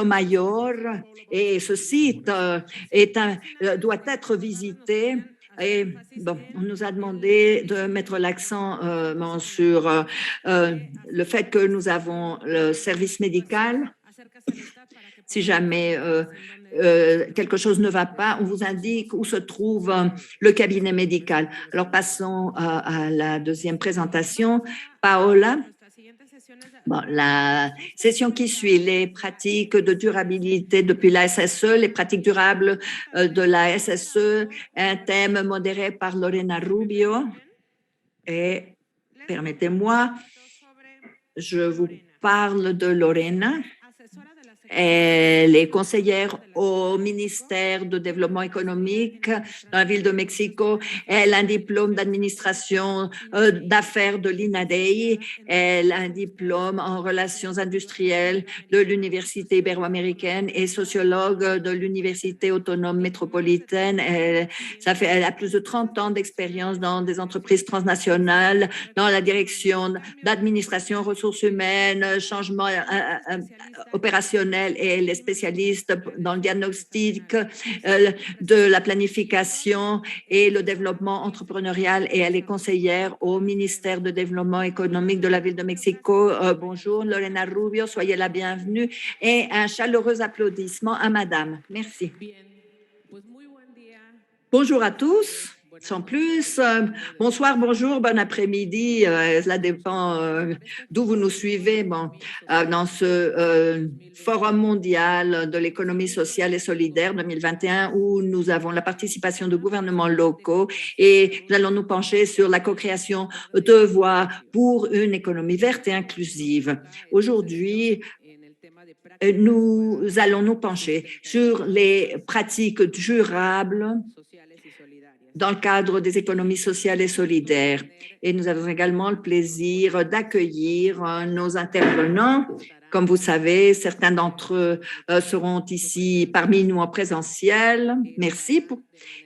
Mayor et ce site doit être visité. Et bon, on nous a demandé de mettre l'accent sur le fait que nous avons le service médical. Si jamais quelque chose ne va pas, on vous indique où se trouve le cabinet médical. Alors passons à la deuxième présentation. Paola. Bon, la session qui suit, les pratiques de durabilité depuis la SSE, les pratiques durables de la SSE, un thème modéré par Lorena Rubio. Et permettez-moi, je vous parle de Lorena. Elle est conseillère au ministère de Développement économique dans la ville de Mexico. Elle a un diplôme d'administration d'affaires de l'INADEI. Elle a un diplôme en relations industrielles de l'Université ibéro-américaine et sociologue de l'Université autonome métropolitaine. Elle a plus de 30 ans d'expérience dans des entreprises transnationales, dans la direction d'administration, ressources humaines, changement opérationnel, et elle est spécialiste dans le diagnostic de la planification et le développement entrepreneurial, et elle est conseillère au ministère de Développement économique de la ville de Mexico. Bonjour Lorena Rubio, soyez la bienvenue et un chaleureux applaudissement à madame. Merci. Bonjour à tous. Sans plus, bonsoir, bonjour, bon après-midi, cela dépend d'où vous nous suivez. Bon, dans ce Forum mondial de l'économie sociale et solidaire 2021, où nous avons la participation de gouvernements locaux, et nous allons nous pencher sur la co-création de voies pour une économie verte et inclusive. Aujourd'hui, nous allons nous pencher sur les pratiques durables dans le cadre des économies sociales et solidaires. Et nous avons également le plaisir d'accueillir nos intervenants. Comme vous savez, certains d'entre eux seront ici parmi nous en présentiel. Merci.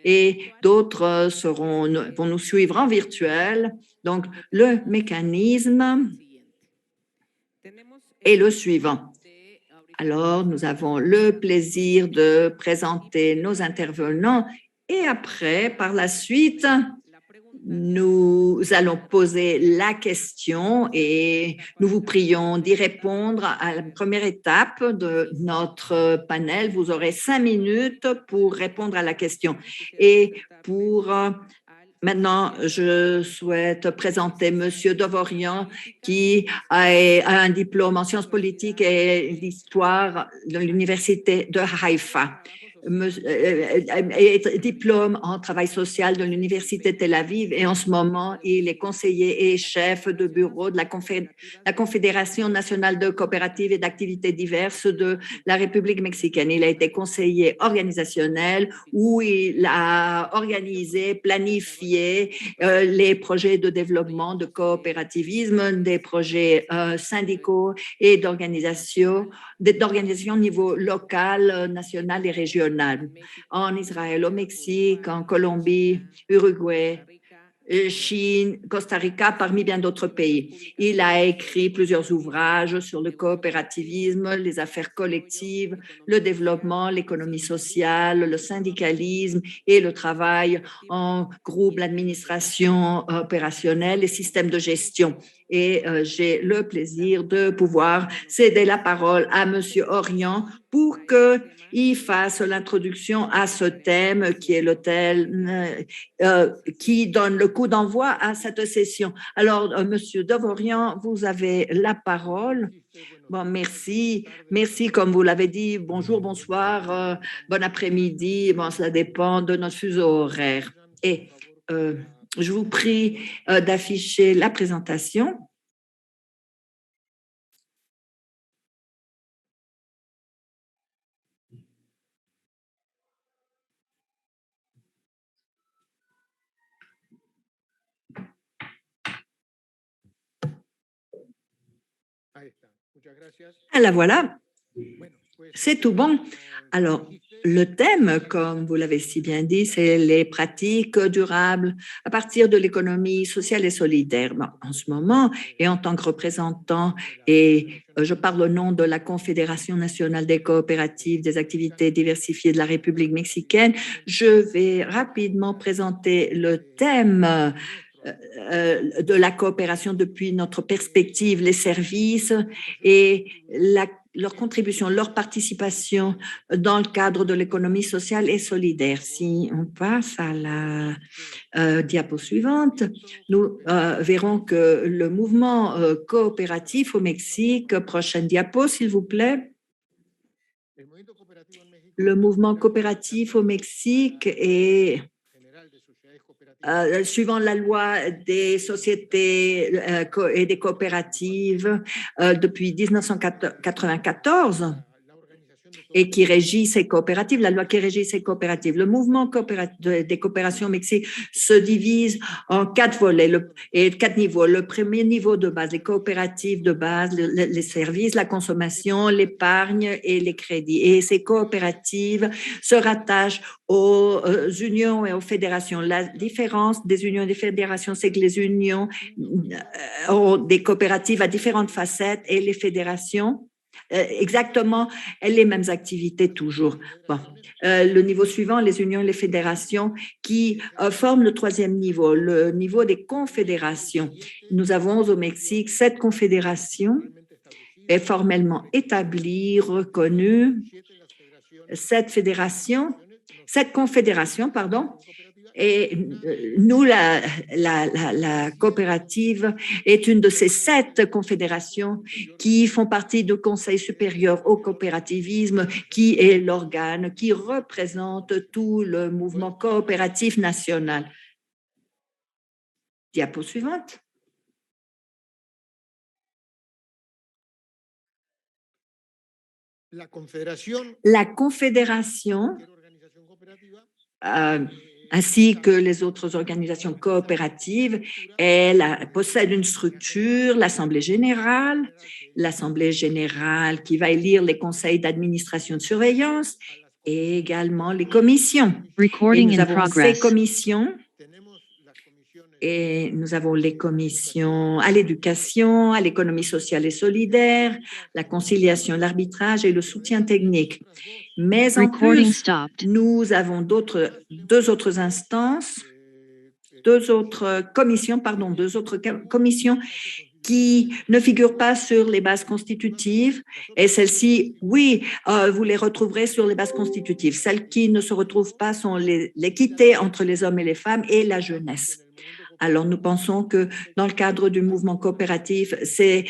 Et d'autres vont nous suivre en virtuel. Donc, le mécanisme est le suivant. Alors, nous avons le plaisir de présenter nos intervenants. Et après, par la suite, nous allons poser la question et nous vous prions d'y répondre à la première étape de notre panel. Vous aurez 5 minutes pour répondre à la question. Et pour maintenant, je souhaite présenter Monsieur Dovorian, qui a un diplôme en sciences politiques et l'histoire de l'université de Haïfa. Diplôme en travail social de l'Université Tel Aviv, et en ce moment, il est conseiller et chef de bureau de la Confédération nationale de coopératives et d'activités diverses de la République mexicaine. Il a été conseiller organisationnel où il a organisé, planifié les projets de développement de coopérativisme, des projets syndicaux et d'organisation au niveau local, national et régional, en Israël, au Mexique, en Colombie, Uruguay, Chine, Costa Rica, parmi bien d'autres pays. Il a écrit plusieurs ouvrages sur le coopérativisme, les affaires collectives, le développement, l'économie sociale, le syndicalisme et le travail en groupe, l'administration opérationnelle, les systèmes de gestion. Et j'ai le plaisir de pouvoir céder la parole à Monsieur Orion pour qu'il fasse l'introduction à ce thème qui est le thème qui donne le coup d'envoi à cette session. Alors, Monsieur Dovorian, vous avez la parole. Bon, merci. Merci, comme vous l'avez dit. Bonjour, bonsoir, bon après-midi. Bon, ça dépend de notre fuseau horaire. Et je vous prie d'afficher la présentation. Ah, la voilà. C'est tout bon. Alors, Le thème, comme vous l'avez si bien dit, c'est les pratiques durables à partir de l'économie sociale et solidaire. Bon, en ce moment, et en tant que représentant, et je parle au nom de la Confédération nationale des coopératives des activités diversifiées de la République mexicaine, je vais rapidement présenter le thème de la coopération depuis notre perspective, les services et leur contribution, leur participation dans le cadre de l'économie sociale et solidaire. Si on passe à la diapo suivante, nous verrons que le mouvement coopératif au Mexique, prochaine diapo s'il vous plaît, le mouvement coopératif au Mexique est suivant la loi des sociétés et des coopératives depuis 1994 et qui régit ces coopératives, la loi qui régit ces coopératives. Le mouvement des coopérations au Mexique se divise en 4 volets et 4 niveaux. Le premier niveau de base, les coopératives de base, les services, la consommation, l'épargne et les crédits. Et ces coopératives se rattachent aux unions et aux fédérations. La différence des unions et des fédérations, c'est que les unions ont des coopératives à différentes facettes et les fédérations exactement les mêmes activités toujours. Bon. Le niveau suivant, les unions et les fédérations qui forment le troisième niveau, le niveau des confédérations. Nous avons au Mexique 7 confédérations est formellement établie, reconnue, 7 confédérations, pardon, et nous, la coopérative est une de ces 7 confédérations qui font partie du Conseil supérieur au coopérativisme, qui est l'organe qui représente tout le mouvement coopératif national. Diapo suivante. La confédération ainsi que les autres organisations coopératives, elle possède une structure, l'Assemblée générale qui va élire les conseils d'administration de surveillance et également les commissions. Et nous avons ces commissions. Et nous avons les commissions à l'éducation, à l'économie sociale et solidaire, la conciliation, l'arbitrage et le soutien technique. Mais en plus, nous avons deux autres instances, deux autres commissions qui ne figurent pas sur les bases constitutives. Et celles-ci, oui, vous les retrouverez sur les bases constitutives. Celles qui ne se retrouvent pas sont l'équité entre les hommes et les femmes et la jeunesse. Alors, nous pensons que dans le cadre du mouvement coopératif, ces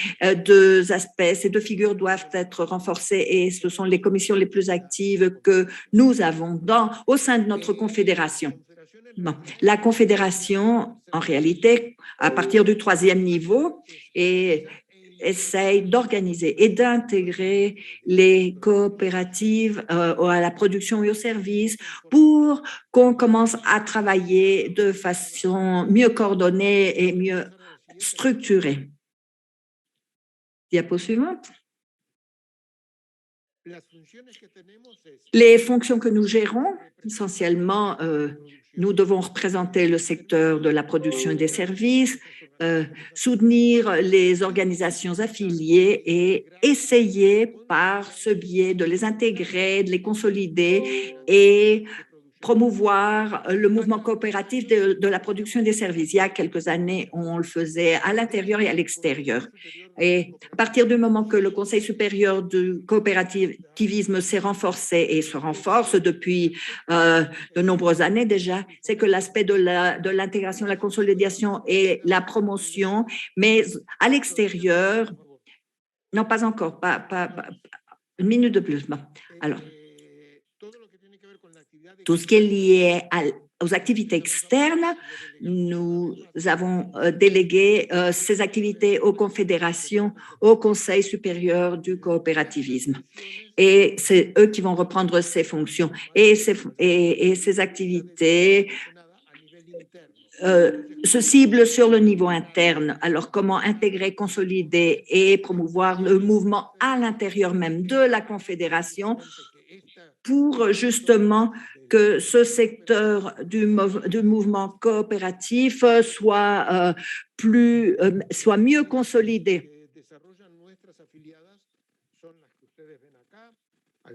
2 aspects, ces 2 figures doivent être renforcées et ce sont les commissions les plus actives que nous avons au sein de notre confédération. Bon, la confédération, en réalité, à partir du 3e niveau, essaye d'organiser et d'intégrer les coopératives à la production et aux services pour qu'on commence à travailler de façon mieux coordonnée et mieux structurée. Diapo suivante. Les fonctions que nous gérons, essentiellement, nous devons représenter le secteur de la production et des services, soutenir les organisations affiliées et essayer par ce biais de les intégrer, de les consolider et promouvoir le mouvement coopératif de la production des services. Il y a quelques années, on le faisait à l'intérieur et à l'extérieur. Et à partir du moment que le Conseil supérieur du coopérativisme s'est renforcé et se renforce depuis de nombreuses années déjà, c'est que l'aspect de l'intégration, la consolidation et la promotion, mais à l'extérieur, non, pas encore, pas une minute de plus. Bon. Alors, tout ce qui est lié aux activités externes, nous avons délégué ces activités aux confédérations, au Conseil supérieur du coopérativisme. Et c'est eux qui vont reprendre ces fonctions. Et ces activités se ciblent sur le niveau interne. Alors, comment intégrer, consolider et promouvoir le mouvement à l'intérieur même de la confédération pour justement que ce secteur du mouvement coopératif soit mieux consolidé.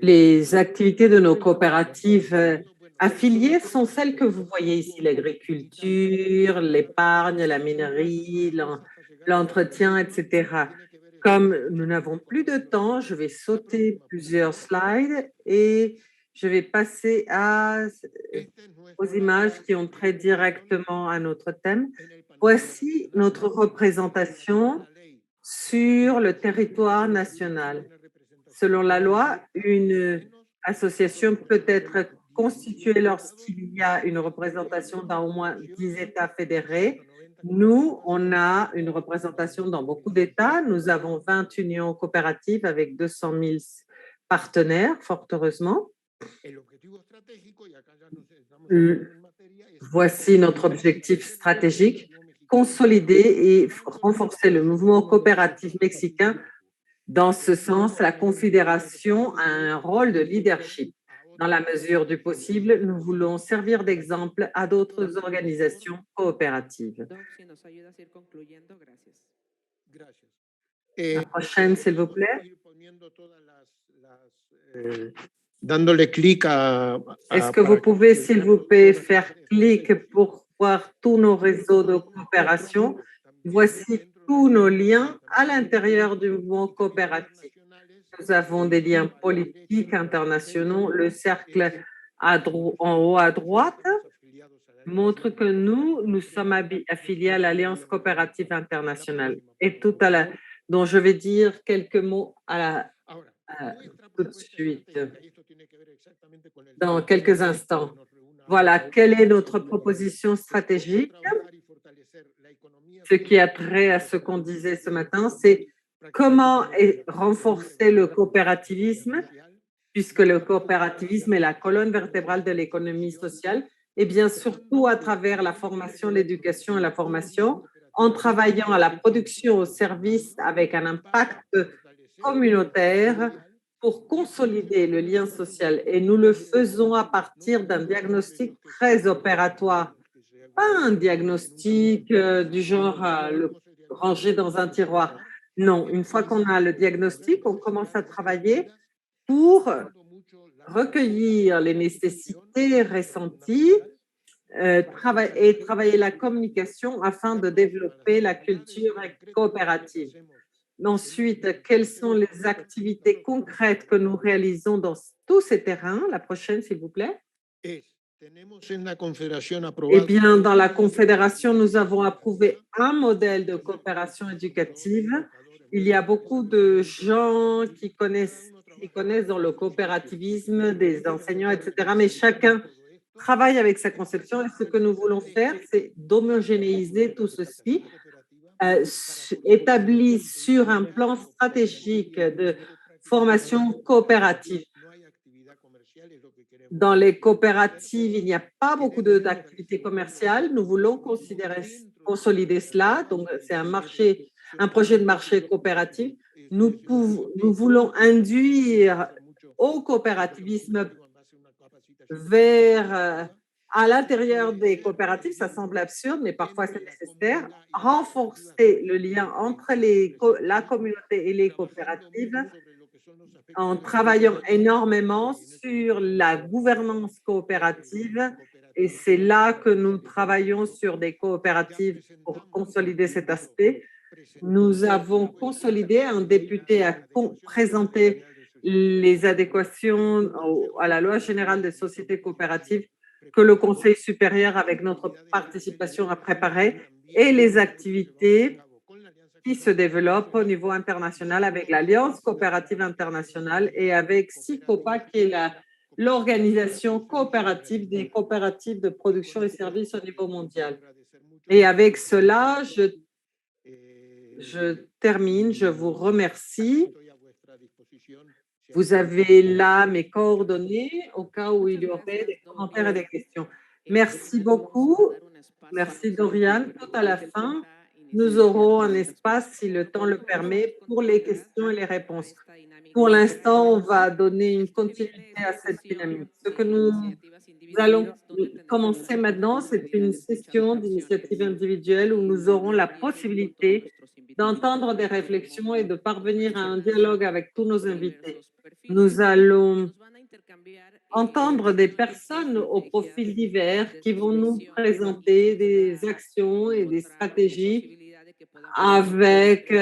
Les activités de nos coopératives affiliées sont celles que vous voyez ici, l'agriculture, l'épargne, la minerie, l'entretien, etc. Comme nous n'avons plus de temps, je vais sauter plusieurs slides et je vais passer aux images qui ont trait directement à notre thème. Voici notre représentation sur le territoire national. Selon la loi, une association peut être constituée lorsqu'il y a une représentation dans au moins 10 États fédérés. Nous, on a une représentation dans beaucoup d'États. Nous avons 20 unions coopératives avec 200 000 partenaires, fort heureusement. Voici notre objectif stratégique, consolider et renforcer le mouvement coopératif mexicain. Dans ce sens, la Confédération a un rôle de leadership. Dans la mesure du possible, nous voulons servir d'exemple à d'autres organisations coopératives. La prochaine, s'il vous plaît. Est-ce que vous pouvez, s'il vous plaît, faire clic pour voir tous nos réseaux de coopération? Voici tous nos liens à l'intérieur du mouvement coopératif. Nous avons des liens politiques internationaux. Le cercle en haut à droite montre que nous sommes affiliés à l'Alliance coopérative internationale. Et dont je vais dire quelques mots tout de suite, dans quelques instants. Voilà, quelle est notre proposition stratégique? Ce qui a trait à ce qu'on disait ce matin, c'est comment renforcer le coopérativisme, puisque le coopérativisme est la colonne vertébrale de l'économie sociale, et bien surtout à travers la formation, l'éducation et la formation, en travaillant à la production au service avec un impact communautaire pour consolider le lien social. Et nous le faisons à partir d'un diagnostic très opératoire, pas un diagnostic du genre le ranger dans un tiroir. Non, une fois qu'on a le diagnostic, on commence à travailler pour recueillir les nécessités ressenties et travailler la communication afin de développer la culture coopérative. Ensuite, quelles sont les activités concrètes que nous réalisons dans tous ces terrains? La prochaine, s'il vous plaît. Eh bien, dans la Confédération, nous avons approuvé un modèle de coopération éducative. Il y a beaucoup de gens qui connaissent dans le coopérativisme, des enseignants, etc. Mais chacun travaille avec sa conception et ce que nous voulons faire, c'est d'homogénéiser tout ceci, établi sur un plan stratégique de formation coopérative. Dans les coopératives, il n'y a pas beaucoup d'activités commerciales. Nous voulons consolider cela. Donc, c'est un projet de marché coopératif. Nous voulons induire au coopérativisme à l'intérieur des coopératives, ça semble absurde, mais parfois c'est nécessaire, renforcer le lien entre la communauté et les coopératives en travaillant énormément sur la gouvernance coopérative. Et c'est là que nous travaillons sur des coopératives pour consolider cet aspect. Nous avons consolidé, un député a présenté les adéquations à la loi générale des sociétés coopératives que le Conseil supérieur, avec notre participation, a préparé, et les activités qui se développent au niveau international avec l'Alliance coopérative internationale et avec SICOPA, qui est l'organisation coopérative des coopératives de production et services au niveau mondial. Et avec cela, je termine, je vous remercie. Vous avez là mes coordonnées au cas où il y aurait des commentaires et des questions. Merci beaucoup. Merci Doriane. Tout à la fin, nous aurons un espace, si le temps le permet, pour les questions et les réponses. Pour l'instant, on va donner une continuité à cette dynamique. Ce que nous allons commencer maintenant, c'est une session d'initiative individuelle où nous aurons la possibilité d'entendre des réflexions et de parvenir à un dialogue avec tous nos invités. Nous allons entendre des personnes au profil divers qui vont nous présenter des actions et des stratégies avec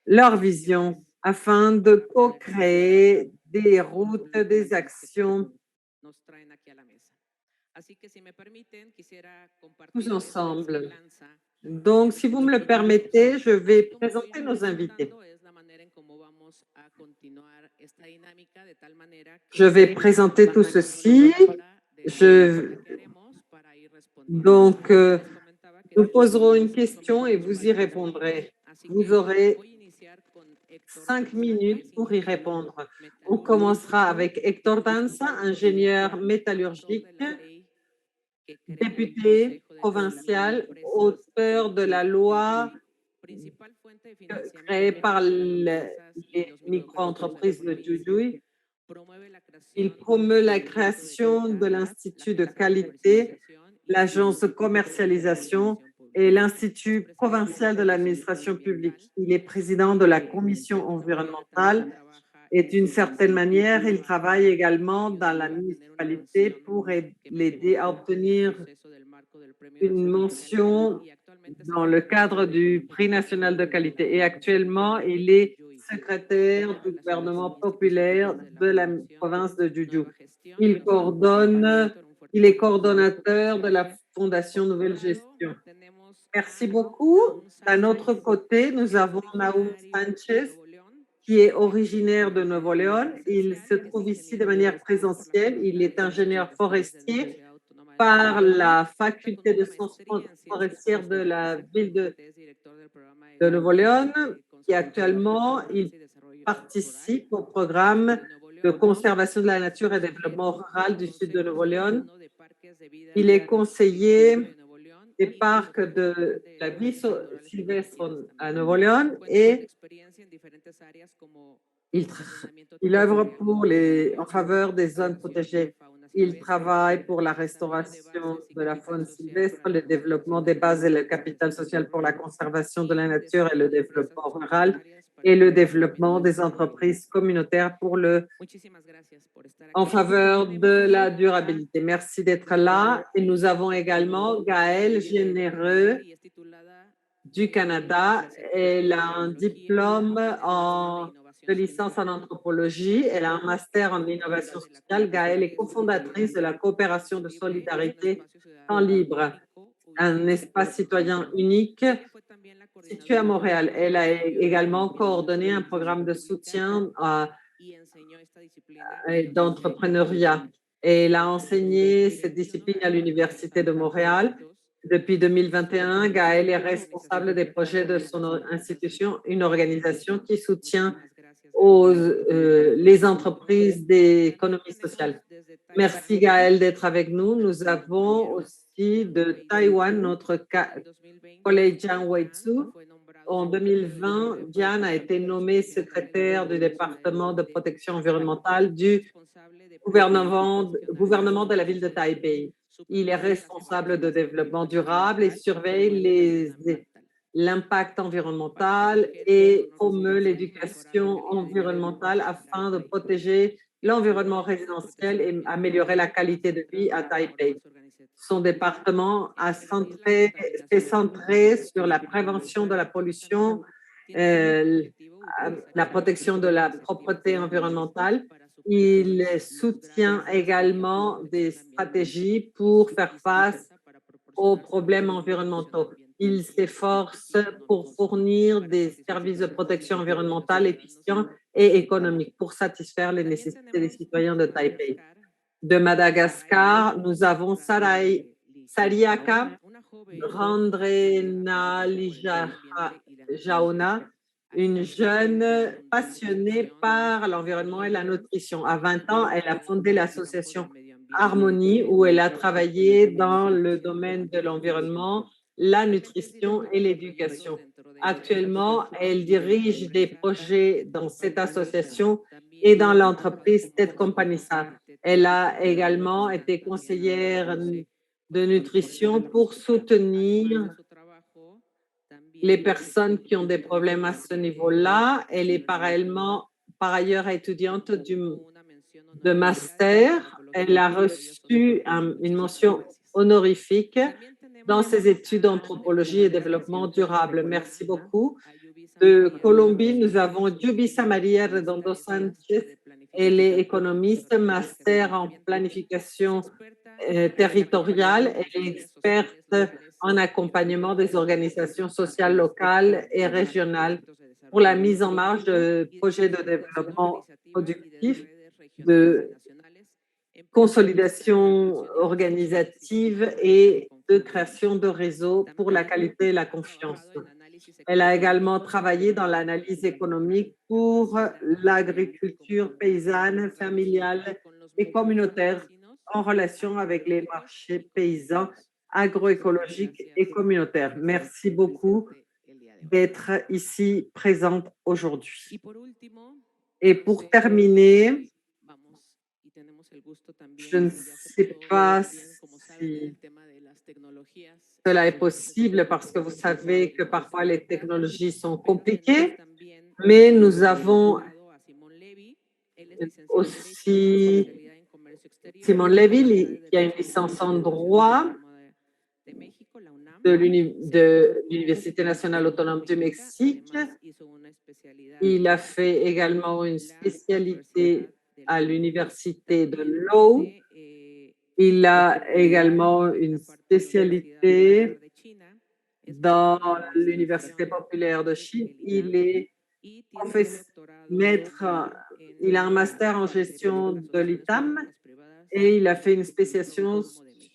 leur vision afin de co-créer des routes, des actions tous ensemble. Donc, si vous me le permettez, je vais présenter nos invités. Je vais présenter tout ceci. Donc, nous poserons une question et vous y répondrez. Vous aurez 5 minutes pour y répondre. On commencera avec Héctor Danza, ingénieur métallurgique, député provincial, auteur de la loi créée par les micro-entreprises de Jujuy. Il promeut la création de l'Institut de qualité, l'agence de commercialisation et l'Institut provincial de l'administration publique. Il est président de la commission environnementale et d'une certaine manière, il travaille également dans la municipalité pour l'aider à obtenir une mention dans le cadre du prix national de qualité. Et actuellement, il est secrétaire du gouvernement populaire de la province de Jujuy. Il est coordonnateur de la Fondation Nouvelle Gestion. Merci beaucoup. À notre côté, nous avons Naum Sanchez, qui est originaire de Nuevo León. Il se trouve ici de manière présentielle. Il est ingénieur forestier par la faculté de sciences forestières de la ville de Nuevo León, qui actuellement il participe au programme de conservation de la nature et développement rural du sud de Nuevo León. Il est conseiller des parcs de la vie sylvestre à Nuevo León et il œuvre en faveur des zones protégées. Il travaille pour la restauration de la faune sylvestre, le développement des bases et le capital social pour la conservation de la nature et le développement rural et le développement des entreprises communautaires en faveur de la durabilité. Merci d'être là. Et nous avons également Gaëlle Généreux du Canada. Elle a un diplôme de licence en anthropologie. Elle a un master en innovation sociale. Gaëlle est cofondatrice de la coopération de solidarité Temps Libre, un espace citoyen unique situé à Montréal. Elle a également coordonné un programme de soutien d'entrepreneuriat. Elle a enseigné cette discipline à l'Université de Montréal. Depuis 2021, Gaëlle est responsable des projets de son institution, une organisation qui soutient les entreprises d'économie sociale. Merci Gaëlle d'être avec nous. Nous avons aussi de Taïwan notre collègue Jian Weitsu. En 2020, Jian a été nommé secrétaire du département de protection environnementale du gouvernement de la ville de Taipei. Il est responsable de développement durable et surveille l'impact environnemental et promeut l'éducation environnementale afin de protéger l'environnement résidentiel et améliorer la qualité de vie à Taipei. Son département s'est centré sur la prévention de la pollution, la protection de la propreté environnementale. Il soutient également des stratégies pour faire face aux problèmes environnementaux. Il s'efforce pour fournir des services de protection environnementale efficients et économiques pour satisfaire les nécessités des citoyens de Taipei. De Madagascar, nous avons Sariaka Randrenalijaona, une jeune passionnée par l'environnement et la nutrition. À 20 ans, elle a fondé l'association Harmonie, où elle a travaillé dans le domaine de l'environnement, la nutrition et l'éducation. Actuellement, elle dirige des projets dans cette association et dans l'entreprise Ted Company. Elle a également été conseillère de nutrition pour soutenir les personnes qui ont des problèmes à ce niveau-là. Elle est par ailleurs étudiante de master. Elle a reçu une mention honorifique dans ses études d'anthropologie et développement durable. Merci beaucoup. De Colombie, nous avons Yubisa Maria Redondo Sanchez. Elle est économiste, master en planification territoriale. Elle est experte en accompagnement des organisations sociales locales et régionales pour la mise en marche de projets de développement productif, de consolidation organisative et de création de réseaux pour la qualité et la confiance. Elle a également travaillé dans l'analyse économique pour l'agriculture paysanne, familiale et communautaire en relation avec les marchés paysans, agroécologiques et communautaires. Merci beaucoup d'être ici présente aujourd'hui. Et pour terminer, je ne sais pas si cela est possible parce que vous savez que parfois les technologies sont compliquées, mais nous avons aussi Simon Levy qui a une licence en droit de l'Université nationale autonome du Mexique. Il a fait également une spécialité à l'Université de Louvain. Il a également une spécialité dans l'Université populaire de Chine. Il est maître, il a un master en gestion de l'ITAM et il a fait une spécialisation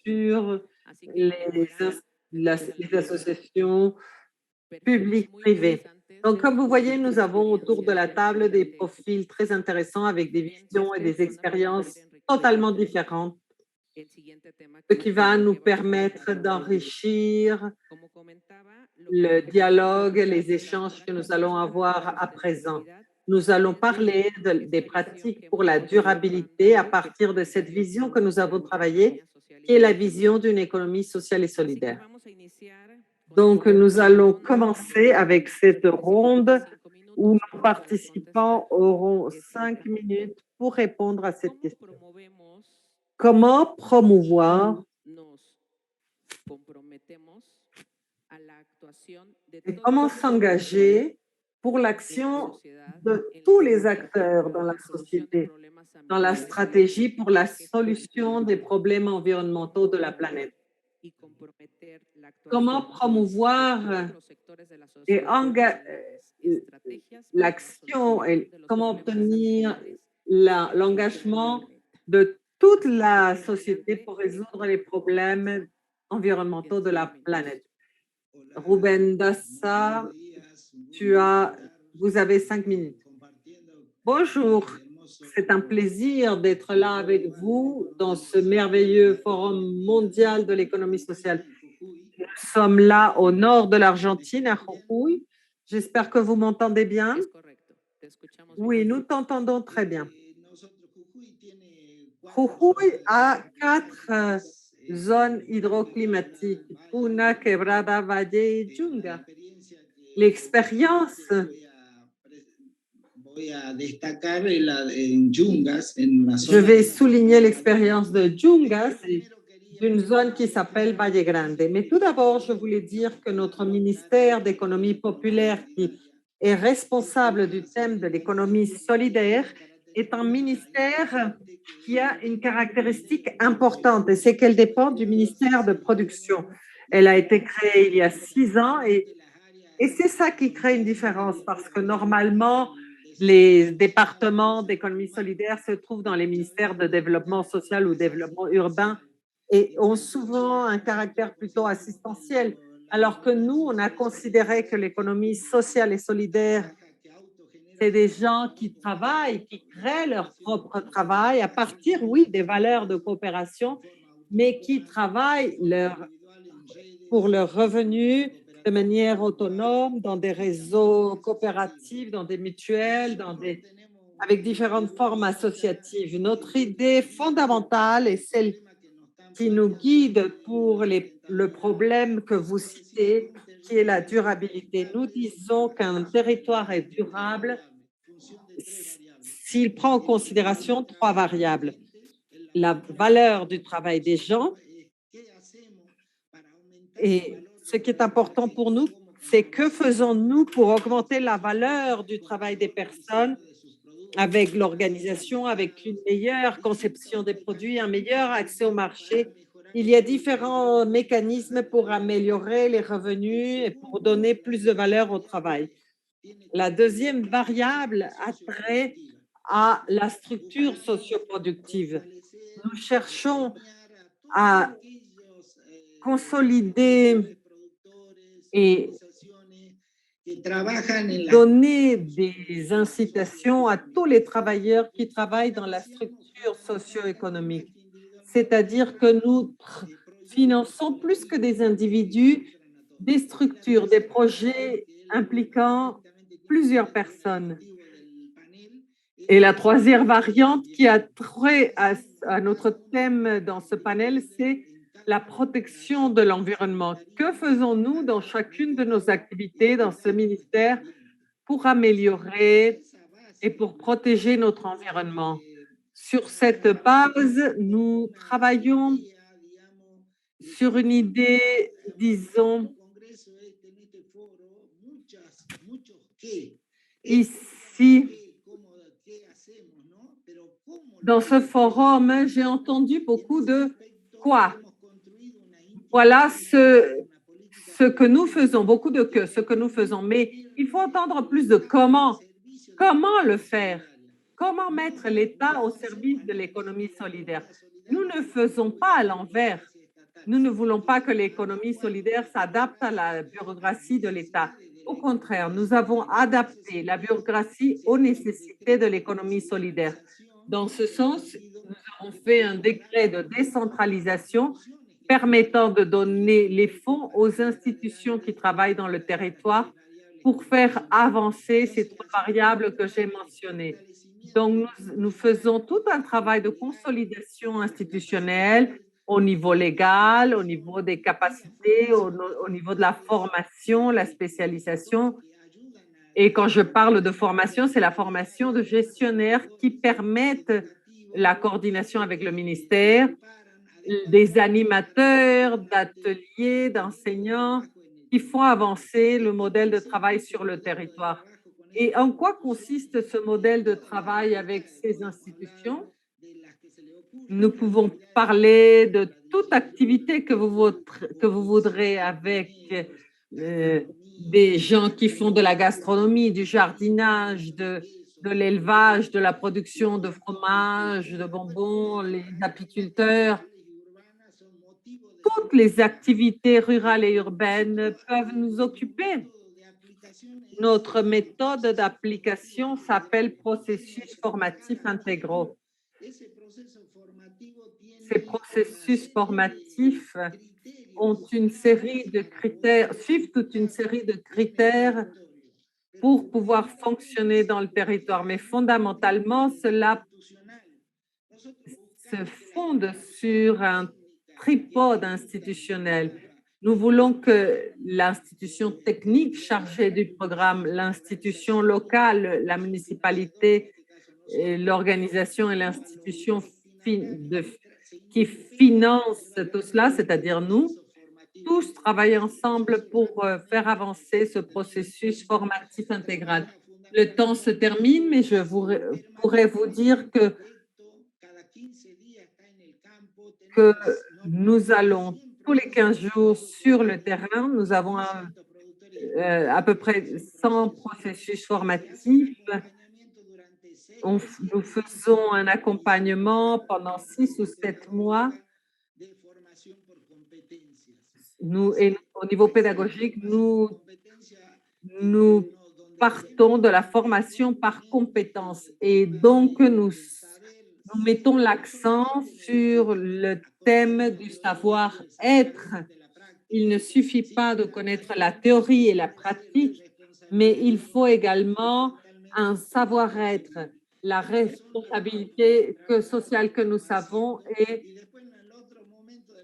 sur les associations publiques-privées. Donc, comme vous voyez, nous avons autour de la table des profils très intéressants avec des visions et des expériences totalement différentes, ce qui va nous permettre d'enrichir le dialogue, les échanges que nous allons avoir à présent. Nous allons parler des pratiques pour la durabilité à partir de cette vision que nous avons travaillée, qui est la vision d'une économie sociale et solidaire. Donc, nous allons commencer avec cette ronde où nos participants auront 5 minutes pour répondre à cette question. Comment promouvoir et comment s'engager pour l'action de tous les acteurs dans la société, dans la stratégie pour la solution des problèmes environnementaux de la planète? Comment promouvoir et l'action et comment obtenir l'engagement de toute la société pour résoudre les problèmes environnementaux de la planète? Ruben Dassa, vous avez 5 minutes. Bonjour, c'est un plaisir d'être là avec vous dans ce merveilleux forum mondial de l'économie sociale. Nous sommes là au nord de l'Argentine, à Jujuy. J'espère que vous m'entendez bien. Oui, nous t'entendons très bien. Jujuy a 4 zones hydroclimatiques, Puna, Quebrada, Valle et Yunga. L'expérience je vais souligner l'expérience de Yungas, d'une zone qui s'appelle Valle Grande. Mais tout d'abord, je voulais dire que notre ministère d'économie populaire, qui est responsable du thème de l'économie solidaire, est un ministère qui a une caractéristique importante et c'est qu'elle dépend du ministère de production. Elle a été créée il y a 6 ans et c'est ça qui crée une différence parce que normalement, les départements d'économie solidaire se trouvent dans les ministères de développement social ou développement urbain et ont souvent un caractère plutôt assistentiel, alors que nous, on a considéré que l'économie sociale et solidaire, c'est des gens qui travaillent, qui créent leur propre travail à partir, oui, des valeurs de coopération, mais qui travaillent pour leurs revenus de manière autonome dans des réseaux coopératifs, dans des mutuelles, avec différentes formes associatives. Notre idée fondamentale est celle qui nous guide pour le problème que vous citez, qui est la durabilité. Nous disons qu'un territoire est durable s'il prend en considération trois variables: la valeur du travail des gens, et ce qui est important pour nous, c'est que faisons-nous pour augmenter la valeur du travail des personnes avec l'organisation, avec une meilleure conception des produits, un meilleur accès au marché. Il y a différents mécanismes pour améliorer les revenus et pour donner plus de valeur au travail. La deuxième variable a trait à la structure socioproductive. Nous cherchons à consolider et donner des incitations à tous les travailleurs qui travaillent dans la structure socio-économique. C'est-à-dire que nous finançons plus que des individus, des structures, des projets impliquant plusieurs personnes. Et la troisième variante qui a trait à notre thème dans ce panel, c'est la protection de l'environnement. Que faisons-nous dans chacune de nos activités dans ce ministère pour améliorer et pour protéger notre environnement? Sur cette base, nous travaillons sur une idée, disons, ici, dans ce forum, j'ai entendu beaucoup de quoi. Voilà ce que nous faisons, beaucoup de que, ce que nous faisons, mais il faut entendre plus de comment. Comment le faire? Comment mettre l'État au service de l'économie solidaire? Nous ne faisons pas à l'envers. Nous ne voulons pas que l'économie solidaire s'adapte à la bureaucratie de l'État. Au contraire, nous avons adapté la bureaucratie aux nécessités de l'économie solidaire. Dans ce sens, nous avons fait un décret de décentralisation permettant de donner les fonds aux institutions qui travaillent dans le territoire pour faire avancer ces trois variables que j'ai mentionnées. Donc, nous faisons tout un travail de consolidation institutionnelle au niveau légal, au niveau des capacités, au niveau de la formation, la spécialisation. Et quand je parle de formation, c'est la formation de gestionnaires qui permettent la coordination avec le ministère, des animateurs, d'ateliers, d'enseignants qui font avancer le modèle de travail sur le territoire. Et en quoi consiste ce modèle de travail avec ces institutions? Nous pouvons parler de toute activité que vous voudrez avec des gens qui font de la gastronomie, du jardinage, de l'élevage, de la production de fromage, de bonbons, les apiculteurs. Toutes les activités rurales et urbaines peuvent nous occuper. Notre méthode d'application s'appelle processus formatifs intégraux. Ces processus formatifs ont une série de critères, suivent toute une série de critères pour pouvoir fonctionner dans le territoire. Mais fondamentalement, cela se fonde sur un tripode institutionnel. Nous voulons que l'institution technique chargée du programme, l'institution locale, la municipalité, l'organisation et l'institution qui finance tout cela, c'est-à-dire nous, tous travaillent ensemble pour faire avancer ce processus formatif intégral. Le temps se termine, mais je pourrais vous dire que nous allons tous les 15 jours sur le terrain. Nous avons à peu près 100 processus formatifs. Nous faisons un accompagnement pendant 6 ou 7 mois. Et au niveau pédagogique, nous partons de la formation par compétences. Et donc, nous mettons l'accent sur le thème du savoir-être il ne suffit pas de connaître la théorie et la pratique, mais il faut également un savoir-être, la responsabilité sociale que nous savons et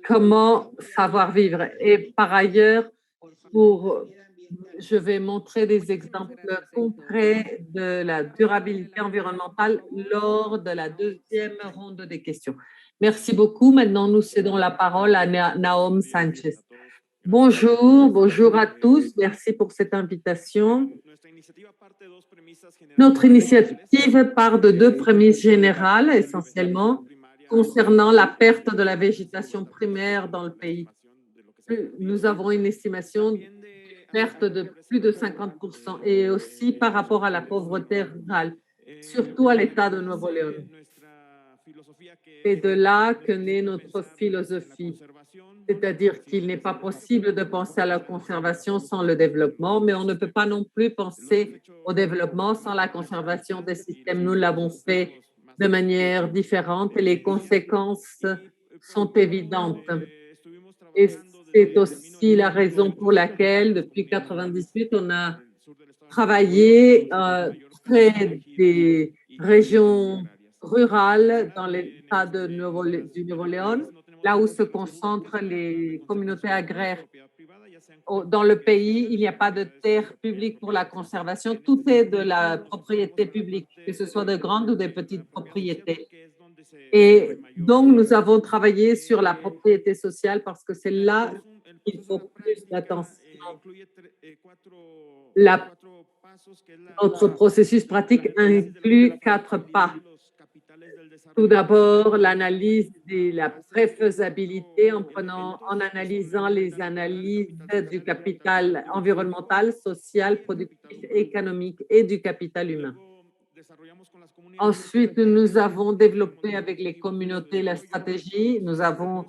comment savoir vivre. Et par ailleurs, je vais montrer des exemples concrets de la durabilité environnementale lors de la deuxième ronde des questions. Merci beaucoup. Maintenant, nous cédons la parole à Naom Sanchez. Bonjour, bonjour à tous. Merci pour cette invitation. Notre initiative part de deux prémices générales, essentiellement, concernant la perte de la végétation primaire dans le pays. Nous avons une estimation de perte de plus de 50% et aussi par rapport à la pauvreté rurale, surtout à l'État de Nuevo-Léon. C'est de là que naît notre philosophie, c'est-à-dire qu'il n'est pas possible de penser à la conservation sans le développement, mais on ne peut pas non plus penser au développement sans la conservation des systèmes. Nous l'avons fait de manière différente et les conséquences sont évidentes. Et c'est aussi la raison pour laquelle, depuis 1998, on a travaillé près des régions rurales dans l'État du Nuevo-Léon, là où se concentrent les communautés agraires. Dans le pays, il n'y a pas de terre publique pour la conservation. Tout est de la propriété publique, que ce soit de grandes ou de petites propriétés. Et donc, nous avons travaillé sur la propriété sociale parce que c'est là qu'il faut plus d'attention. Notre processus pratique inclut 4 pas. Tout d'abord, l'analyse de la préfaisabilité en analysant les analyses du capital environnemental, social, productif, économique et du capital humain. Ensuite, nous avons développé avec les communautés la stratégie. Nous avons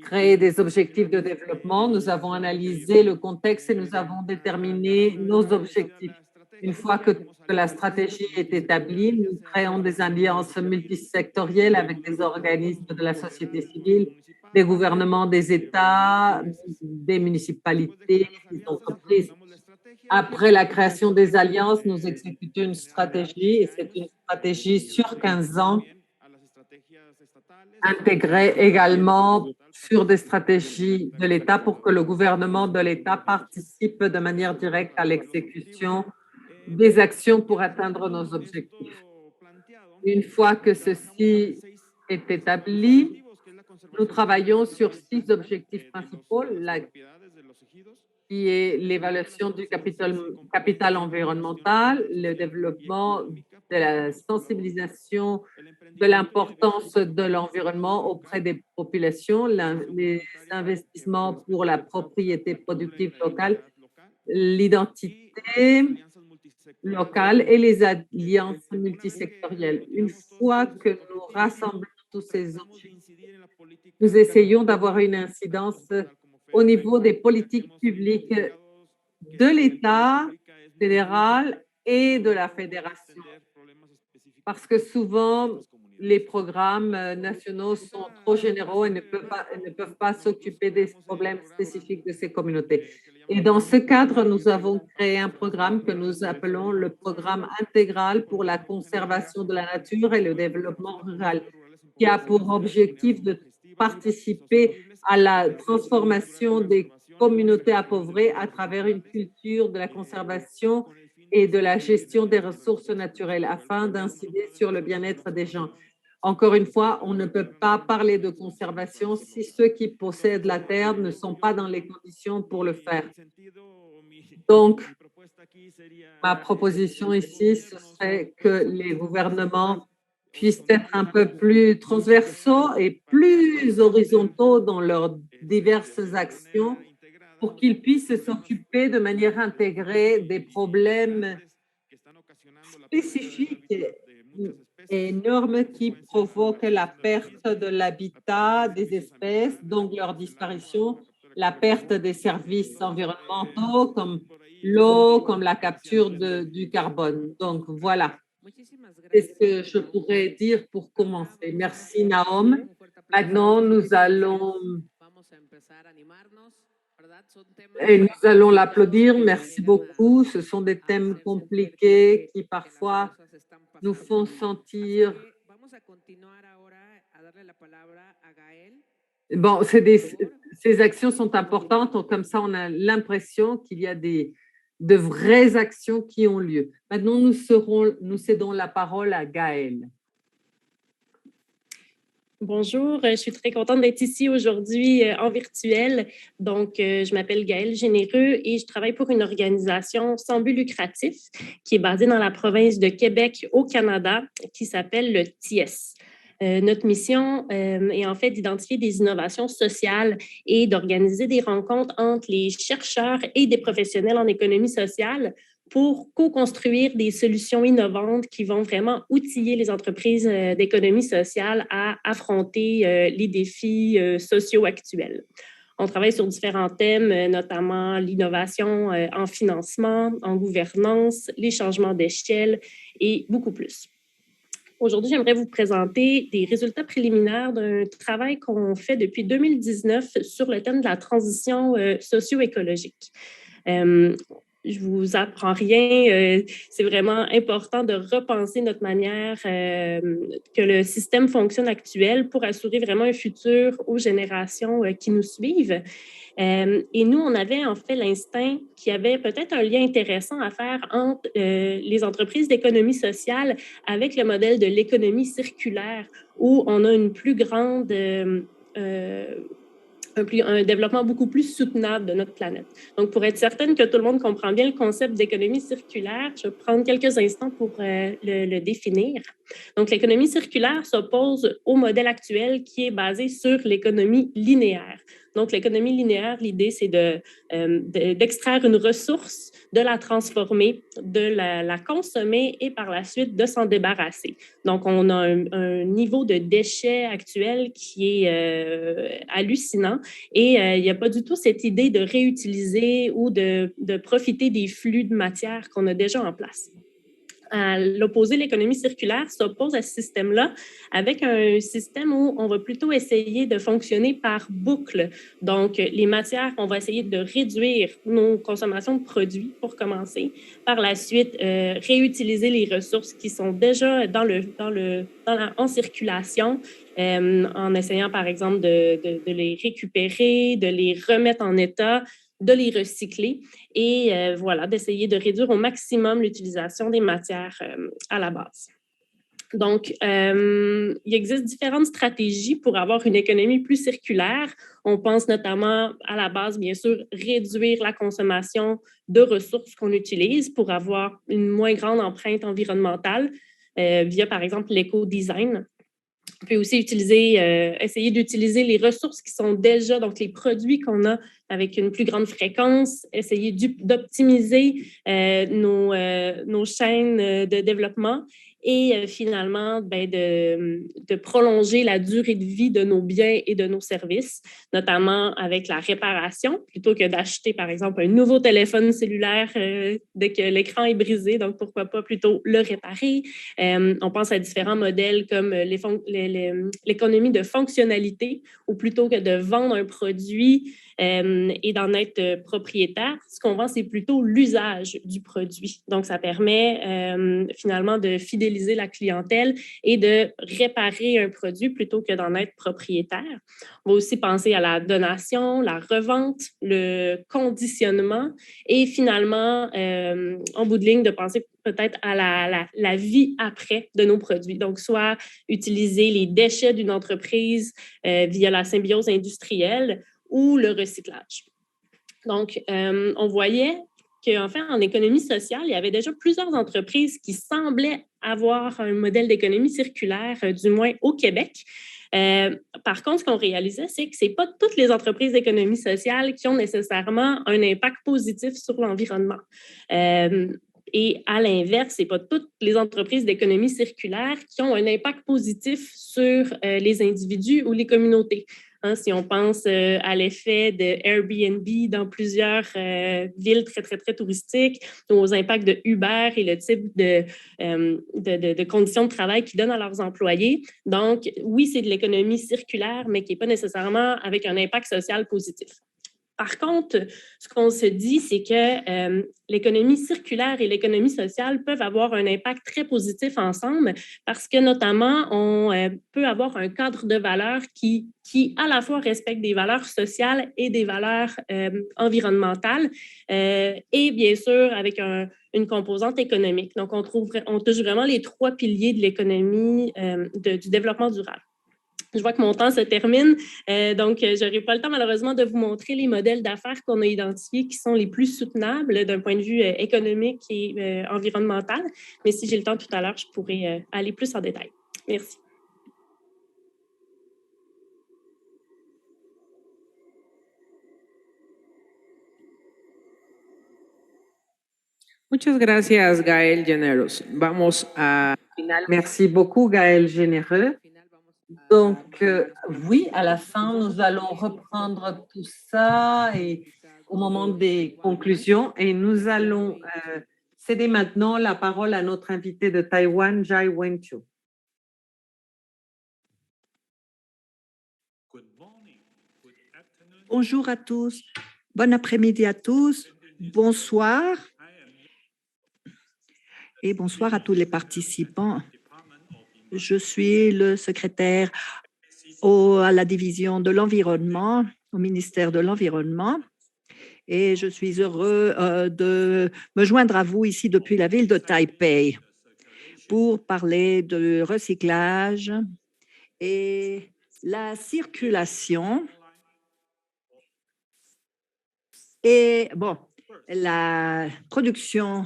créé des objectifs de développement. Nous avons analysé le contexte et nous avons déterminé nos objectifs. Une fois que la stratégie est établie, nous créons des alliances multisectorielles avec des organismes de la société civile, des gouvernements des États, des municipalités, des entreprises. Après la création des alliances, nous exécutons une stratégie et c'est une stratégie sur 15 ans intégrée également sur des stratégies de l'État pour que le gouvernement de l'État participe de manière directe à l'exécution des actions pour atteindre nos objectifs. Une fois que ceci est établi, nous travaillons sur 6 objectifs principaux, qui est l'évaluation du capital environnemental, le développement de la sensibilisation de l'importance de l'environnement auprès des populations, les investissements pour la propriété productive locale, l'identité locale et les alliances multisectorielles. Une fois que nous rassemblons tous ces objectifs, nous essayons d'avoir une incidence au niveau des politiques publiques de l'État fédéral et de la fédération. Parce que souvent, les programmes nationaux sont trop généraux et ne peuvent pas s'occuper des problèmes spécifiques de ces communautés. Et dans ce cadre, nous avons créé un programme que nous appelons le programme intégral pour la conservation de la nature et le développement rural, qui a pour objectif de participer à la transformation des communautés appauvries à travers une culture de la conservation et de la gestion des ressources naturelles afin d'incider sur le bien-être des gens. Encore une fois, on ne peut pas parler de conservation si ceux qui possèdent la terre ne sont pas dans les conditions pour le faire. Donc, ma proposition ici, ce serait que les gouvernements puissent être un peu plus transversaux et plus horizontaux dans leurs diverses actions pour qu'ils puissent s'occuper de manière intégrée des problèmes spécifiques et énormes qui provoquent la perte de l'habitat des espèces, donc leur disparition, la perte des services environnementaux comme l'eau, comme la capture du carbone. Donc, voilà. C'est ce que je pourrais dire pour commencer. Merci, Naom. Maintenant, nous allons Et nous allons l'applaudir. Merci beaucoup. Ce sont des thèmes compliqués qui parfois nous font sentir… Bon, ces actions sont importantes. Comme ça, on a l'impression qu'il y a de vraies actions qui ont lieu. Maintenant, nous cédons la parole à Gaëlle. Bonjour, je suis très contente d'être ici aujourd'hui en virtuel. Donc, je m'appelle Gaëlle Généreux et je travaille pour une organisation sans but lucratif qui est basée dans la province de Québec au Canada, qui s'appelle le TIES. Notre mission est en fait d'identifier des innovations sociales et d'organiser des rencontres entre les chercheurs et des professionnels en économie sociale pour co-construire des solutions innovantes qui vont vraiment outiller les entreprises d'économie sociale à affronter les défis sociaux actuels. On travaille sur différents thèmes, notamment l'innovation en financement, en gouvernance, les changements d'échelle et beaucoup plus. Aujourd'hui, j'aimerais vous présenter des résultats préliminaires d'un travail qu'on fait depuis 2019 sur le thème de la transition socio-écologique. Je vous apprends rien, c'est vraiment important de repenser notre manière que le système fonctionne actuel pour assurer vraiment un futur aux générations qui nous suivent. Et nous, on avait en fait l'instinct qu'il y avait peut-être un lien intéressant à faire entre les entreprises d'économie sociale avec le modèle de l'économie circulaire, où on a une plus grande… un développement beaucoup plus soutenable de notre planète. Donc, pour être certaine que tout le monde comprend bien le concept d'économie circulaire, je vais prendre quelques instants pour le définir. Donc, l'économie circulaire s'oppose au modèle actuel qui est basé sur l'économie linéaire. Donc, l'économie linéaire, l'idée, c'est d'extraire une ressource, de la transformer, de la consommer et par la suite de s'en débarrasser. Donc, on a un niveau de déchets actuel qui est hallucinant et il n'y a pas du tout cette idée de réutiliser ou de profiter des flux de matière qu'on a déjà en place. À l'opposé, l'économie circulaire s'oppose à ce système-là avec un système où on va plutôt essayer de fonctionner par boucle. Donc, les matières, on va essayer de réduire nos consommations de produits pour commencer. Par la suite, réutiliser les ressources qui sont déjà en circulation en essayant, par exemple, de les récupérer, de les remettre en état, de les recycler et voilà, d'essayer de réduire au maximum l'utilisation des matières à la base. Donc, il existe différentes stratégies pour avoir une économie plus circulaire. On pense notamment à la base, bien sûr, réduire la consommation de ressources qu'on utilise pour avoir une moins grande empreinte environnementale via, par exemple, l'éco-design. On peut aussi essayer d'utiliser les ressources qui sont déjà, donc les produits qu'on a avec une plus grande fréquence, essayer d'optimiser nos chaînes de développement et finalement de prolonger la durée de vie de nos biens et de nos services, notamment avec la réparation, plutôt que d'acheter, par exemple, un nouveau téléphone cellulaire dès que l'écran est brisé, donc pourquoi pas plutôt le réparer. On pense à différents modèles comme l'économie de fonctionnalité, où plutôt que de vendre un produit et d'en être propriétaire, ce qu'on vend, c'est plutôt l'usage du produit. Donc, ça permet finalement de fidéliser la clientèle et de réparer un produit plutôt que d'en être propriétaire. On va aussi penser à la donation, la revente, le conditionnement et finalement, en bout de ligne, de penser peut-être à la vie après de nos produits. Donc, soit utiliser les déchets d'une entreprise via la symbiose industrielle ou le recyclage. Donc, on voyait qu'en fait, en économie sociale, il y avait déjà plusieurs entreprises qui semblaient avoir un modèle d'économie circulaire, du moins au Québec. Par contre, ce qu'on réalisait, c'est que ce n'est pas toutes les entreprises d'économie sociale qui ont nécessairement un impact positif sur l'environnement. Et à l'inverse, ce n'est pas toutes les entreprises d'économie circulaire qui ont un impact positif sur les individus ou les communautés. Hein, si on pense à l'effet de Airbnb dans plusieurs villes très, très, très touristiques, aux impacts de Uber et le type de conditions de travail qu'ils donnent à leurs employés. Donc, oui, c'est de l'économie circulaire, mais qui n'est pas nécessairement avec un impact social positif. Par contre, ce qu'on se dit, c'est que l'économie circulaire et l'économie sociale peuvent avoir un impact très positif ensemble parce que notamment, on peut avoir un cadre de valeurs qui à la fois respecte des valeurs sociales et des valeurs environnementales et bien sûr avec une composante économique. Donc, on touche vraiment les 3 piliers de l'économie du développement durable. Je vois que mon temps se termine, donc je n'aurai pas le temps malheureusement de vous montrer les modèles d'affaires qu'on a identifiés qui sont les plus soutenables d'un point de vue économique et environnemental. Mais si j'ai le temps tout à l'heure, je pourrai aller plus en détail. Merci. Muchas gracias, Gael Generos. Vamos a... Merci beaucoup, Gaël Généreux. Donc, oui, à la fin, nous allons reprendre tout ça et au moment des conclusions et nous allons céder maintenant la parole à notre invité de Taïwan, Jai Wenchu. Bonjour à tous, bon après-midi à tous, bonsoir et bonsoir à tous les participants. Je suis le secrétaire à la division de l'environnement, au ministère de l'Environnement, et je suis heureux de me joindre à vous ici depuis la ville de Taipei pour parler de recyclage et la circulation. Et bon, la production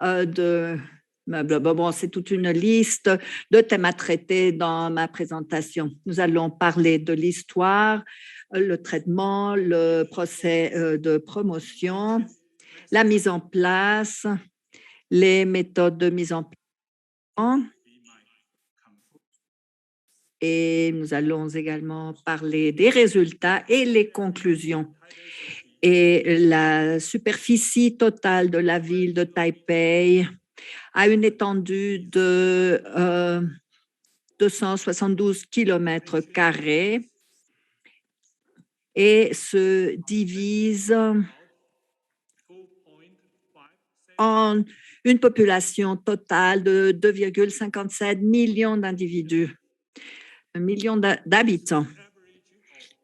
de meubles. Bon, c'est toute une liste de thèmes à traiter dans ma présentation. Nous allons parler de l'histoire, le traitement, le procès de promotion, la mise en place, les méthodes de mise en place. Et nous allons également parler des résultats et les conclusions. Et la superficie totale de la ville de Taipei a une étendue de 272 km² et se divise en une population totale de 2,57 millions d'individus, 1 million d'habitants.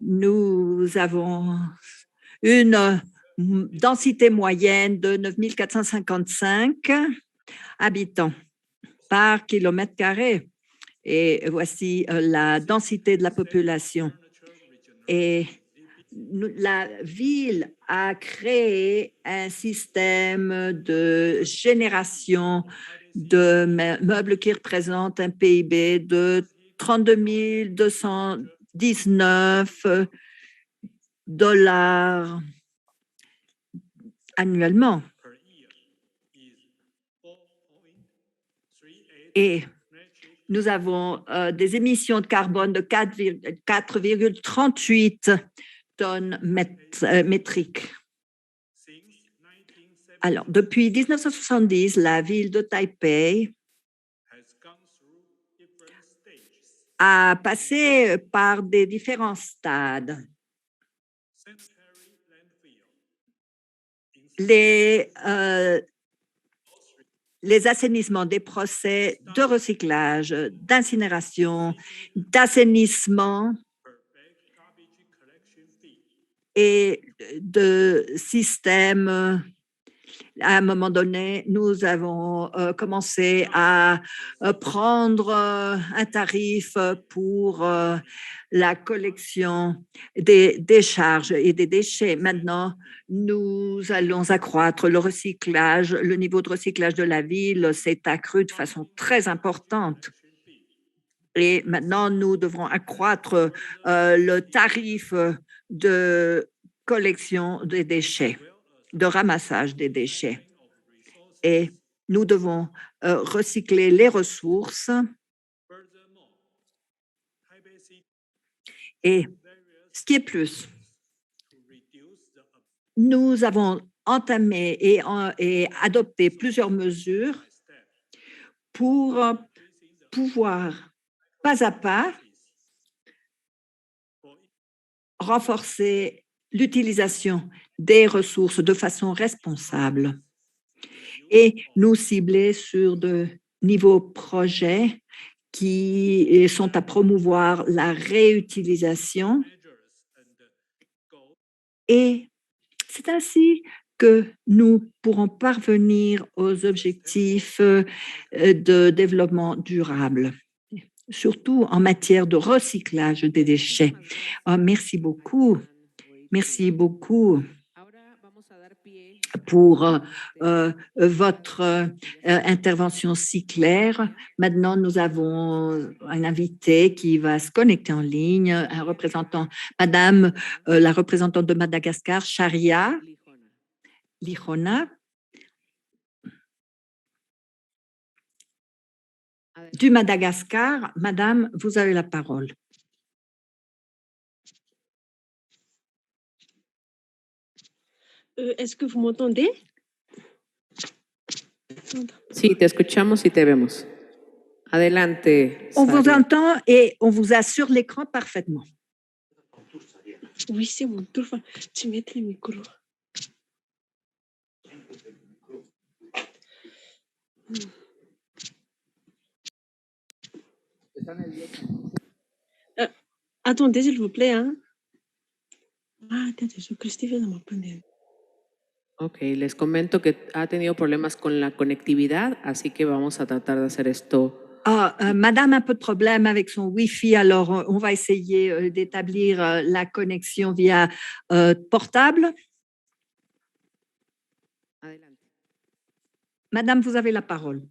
Nous avons une densité moyenne de 9 455 habitants par kilomètre carré. Et voici la densité de la population. Et la ville a créé un système de génération de meubles qui représente un PIB de 32 219 dollars annuellement. Et nous avons des émissions de carbone de 4,38 tonnes métriques. Alors, depuis 1970, la ville de Taipei a passé par des différents stades. Les assainissements des procès de recyclage, d'incinération, d'assainissement et de systèmes. À un moment donné, nous avons commencé à prendre un tarif pour la collection des décharges et des déchets. Maintenant, nous allons accroître le recyclage. Le niveau de recyclage de la ville s'est accru de façon très importante. Et maintenant, nous devrons accroître le tarif de collection des déchets, de ramassage des déchets. Et nous devons recycler les ressources. Et ce qui est plus, nous avons entamé et adopté plusieurs mesures pour pouvoir, pas à pas, renforcer l'utilisation des ressources de façon responsable et nous cibler sur de niveaux projets qui sont à promouvoir la réutilisation. Et c'est ainsi que nous pourrons parvenir aux objectifs de développement durable, surtout en matière de recyclage des déchets. Merci beaucoup. Merci beaucoup pour votre intervention si claire. Maintenant, nous avons un invité qui va se connecter en ligne, un représentant, Madame, la représentante de Madagascar, Sharia Lijona. Du Madagascar, Madame, vous avez la parole. Est-ce que vous m'entendez? Sí, te escuchamos y te vemos. Adelante. On vous Saria. entend et on vous a sur l'écran parfaitement. Oui, c'est mon tour. Tu mets le micro. Attendez, s'il vous plaît. Hein? Ok, les comento que ha tenido problemas con la conectividad, así que vamos a tratar de hacer esto. Madame a un peu de problème avec son Wi-Fi, alors on va essayer d'établir la connexion via portable. Adelante. Madame, vous avez la parole.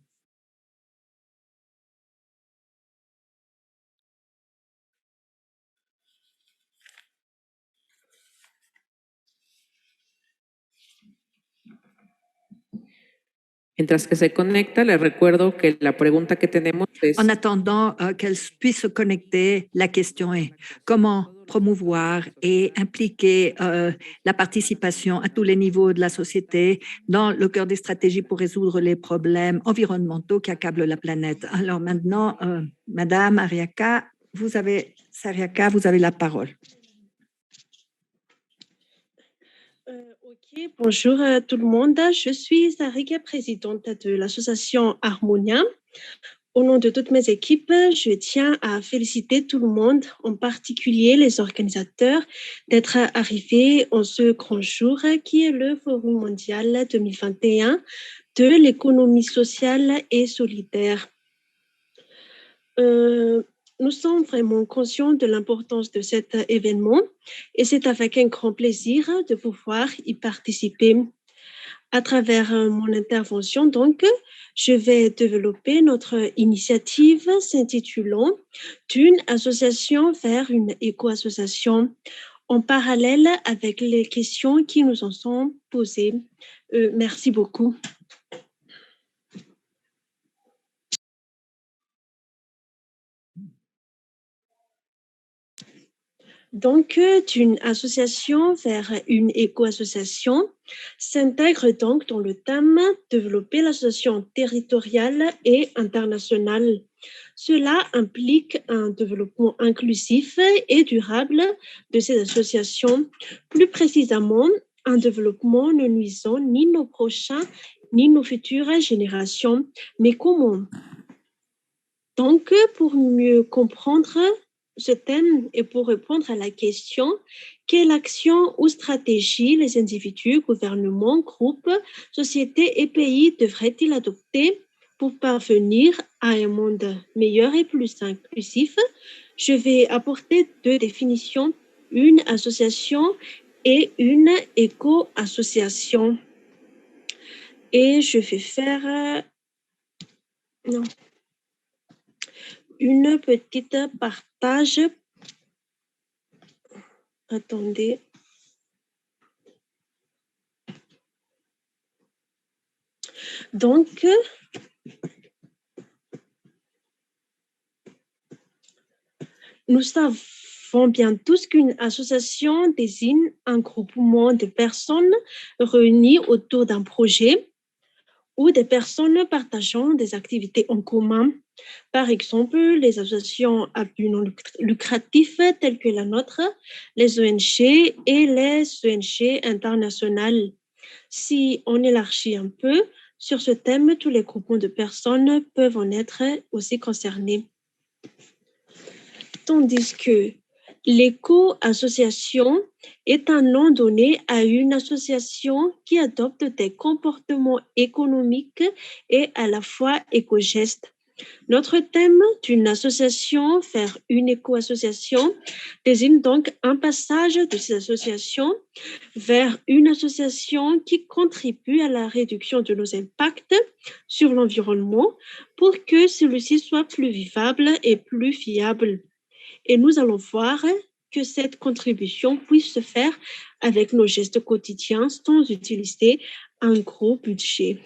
Mientras que se conecta, les recuerdo que la pregunta que tenemos es En attendant qu'elle puisse se connecter, la question est comment promouvoir et impliquer la participation à tous les niveaux de la société dans le cœur des stratégies pour résoudre les problèmes environnementaux qui accablent la planète. Alors maintenant, Madame Ariaka, vous avez la parole. Ok, bonjour à tout le monde. Je suis Sarika, présidente de l'association Harmonia. Au nom de toutes mes équipes, je tiens à féliciter tout le monde, en particulier les organisateurs, d'être arrivés en ce grand jour qui est le Forum mondial 2021 de l'économie sociale et solidaire. Nous sommes vraiment conscients de l'importance de cet événement et c'est avec un grand plaisir de pouvoir y participer. À travers mon intervention, donc, je vais développer notre initiative s'intitulant d'une association vers une éco-association en parallèle avec les questions qui nous en sont posées. Merci beaucoup. Donc, d'une association vers une éco-association s'intègre donc dans le thème développer l'association territoriale et internationale. Cela implique un développement inclusif et durable de ces associations, plus précisément un développement ne nuisant ni nos prochains ni nos futures générations. Mais comment? Donc, pour mieux comprendre ce thème et pour répondre à la question quelle action ou stratégie les individus, gouvernements, groupes, sociétés et pays devraient-ils adopter pour parvenir à un monde meilleur et plus inclusif, je vais apporter deux définitions, une association et une éco-association. Et je vais faire une petite partage. Attendez. Donc, nous savons bien tous qu'une association désigne un groupement de personnes réunies autour d'un projet ou des personnes partageant des activités en commun. Par exemple, les associations à but non lucratif telles que la nôtre, les ONG et les ONG internationales. Si on élargit un peu sur ce thème, tous les groupements de personnes peuvent en être aussi concernés. Tandis que l'éco-association est un nom donné à une association qui adopte des comportements économiques et à la fois éco-gestes. Notre thème d'une association vers une éco-association désigne donc un passage de ces associations vers une association qui contribue à la réduction de nos impacts sur l'environnement pour que celui-ci soit plus vivable et plus fiable. Et nous allons voir que cette contribution puisse se faire avec nos gestes quotidiens sans utiliser un gros budget.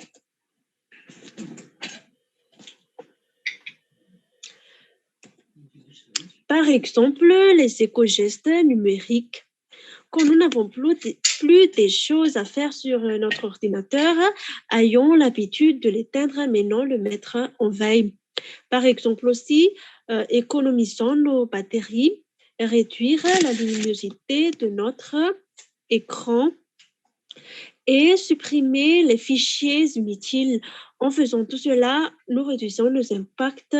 Par exemple, les éco-gestes numériques. Quand nous n'avons plus des choses à faire sur notre ordinateur, ayons l'habitude de l'éteindre, mais non le mettre en veille. Par exemple aussi, économisons nos batteries, réduire la luminosité de notre écran et supprimer les fichiers inutiles. En faisant tout cela, nous réduisons nos impacts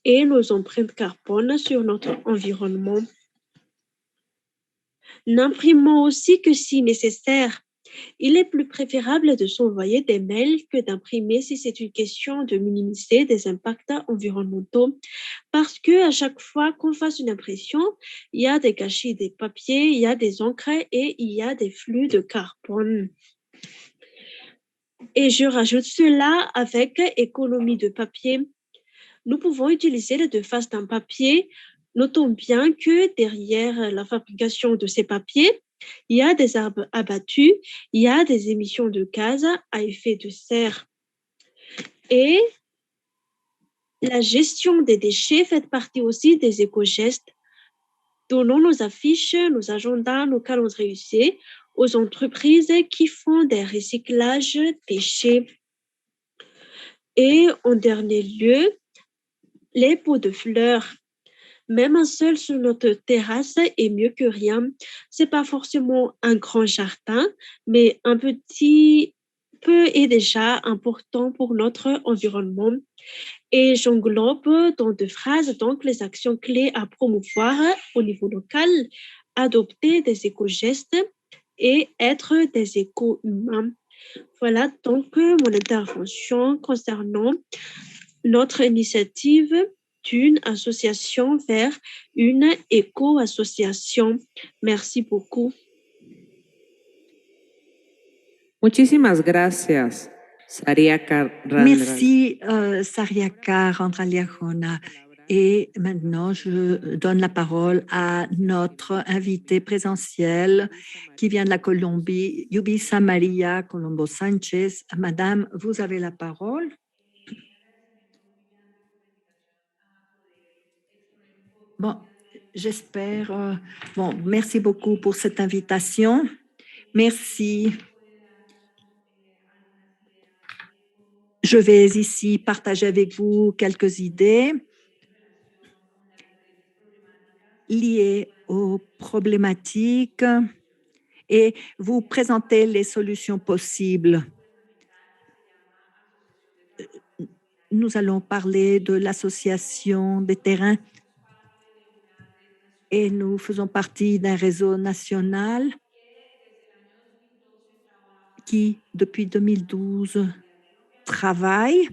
et nos empreintes carbone sur notre environnement. N'imprimons aussi que si nécessaire. Il est plus préférable de s'envoyer des mails que d'imprimer si c'est une question de minimiser des impacts environnementaux. Parce que à chaque fois qu'on fasse une impression, il y a des gâchis des papiers, il y a des encres et il y a des flux de carbone. Et je rajoute cela avec économie de papier. Nous pouvons utiliser les deux faces d'un papier. Notons bien que derrière la fabrication de ces papiers, il y a des arbres abattus, il y a des émissions de gaz à effet de serre. Et la gestion des déchets fait partie aussi des éco-gestes. Donnons nos affiches, nos agendas, nos calendriers UC aux entreprises qui font des recyclages déchets. Et en dernier lieu, les pots de fleurs. Même un seul sur notre terrasse est mieux que rien. C'est pas forcément un grand jardin, mais un petit peu est déjà important pour notre environnement. Et j'englobe dans deux phrases donc les actions clés à promouvoir au niveau local, adopter des éco-gestes et être des éco-humains. Voilà donc mon intervention concernant notre initiative d'une association vers une éco-association. Merci beaucoup. Muchísimas gracias, Sariaka Randral. Merci, Sariaka Randraliajona. Et maintenant, je donne la parole à notre invitée présentielle qui vient de la Colombie, Yubisa Maria Colombo Sanchez. Madame, vous avez la parole. Bon, j'espère. Bon, merci beaucoup pour cette invitation. Merci. Je vais ici partager avec vous quelques idées liées aux problématiques et vous présenter les solutions possibles. Nous allons parler de l'association des terrains et nous faisons partie d'un réseau national qui, depuis 2012, travaille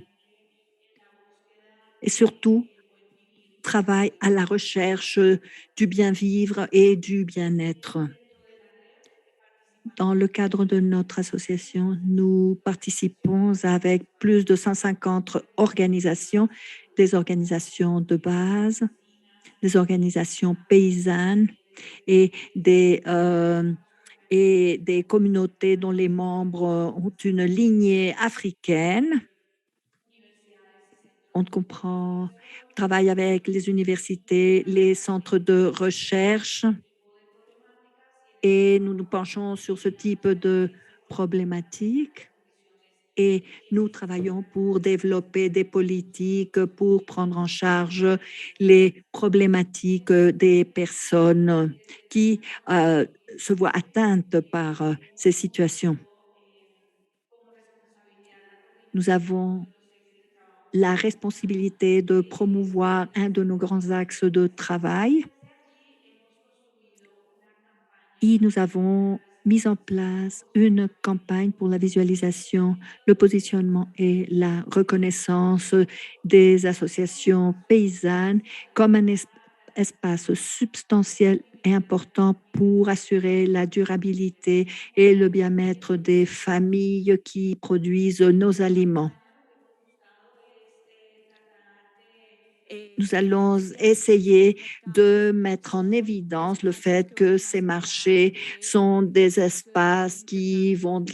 et surtout travaille à la recherche du bien-vivre et du bien-être. Dans le cadre de notre association, nous participons avec plus de 150 organisations, des organisations de base, des organisations paysannes et des communautés dont les membres ont une lignée africaine. On travaille avec les universités, les centres de recherche et nous nous penchons sur ce type de problématiques. et nous travaillons pour développer des politiques pour prendre en charge les problématiques des personnes qui se voient atteintes par ces situations. Nous avons la responsabilité de promouvoir un de nos grands axes de travail et nous avons mis en place une campagne pour la visualisation, le positionnement et la reconnaissance des associations paysannes comme un espace substantiel et important pour assurer la durabilité et le bien-être des familles qui produisent nos aliments. Nous allons essayer de mettre en évidence le fait que ces marchés sont des espaces qui vont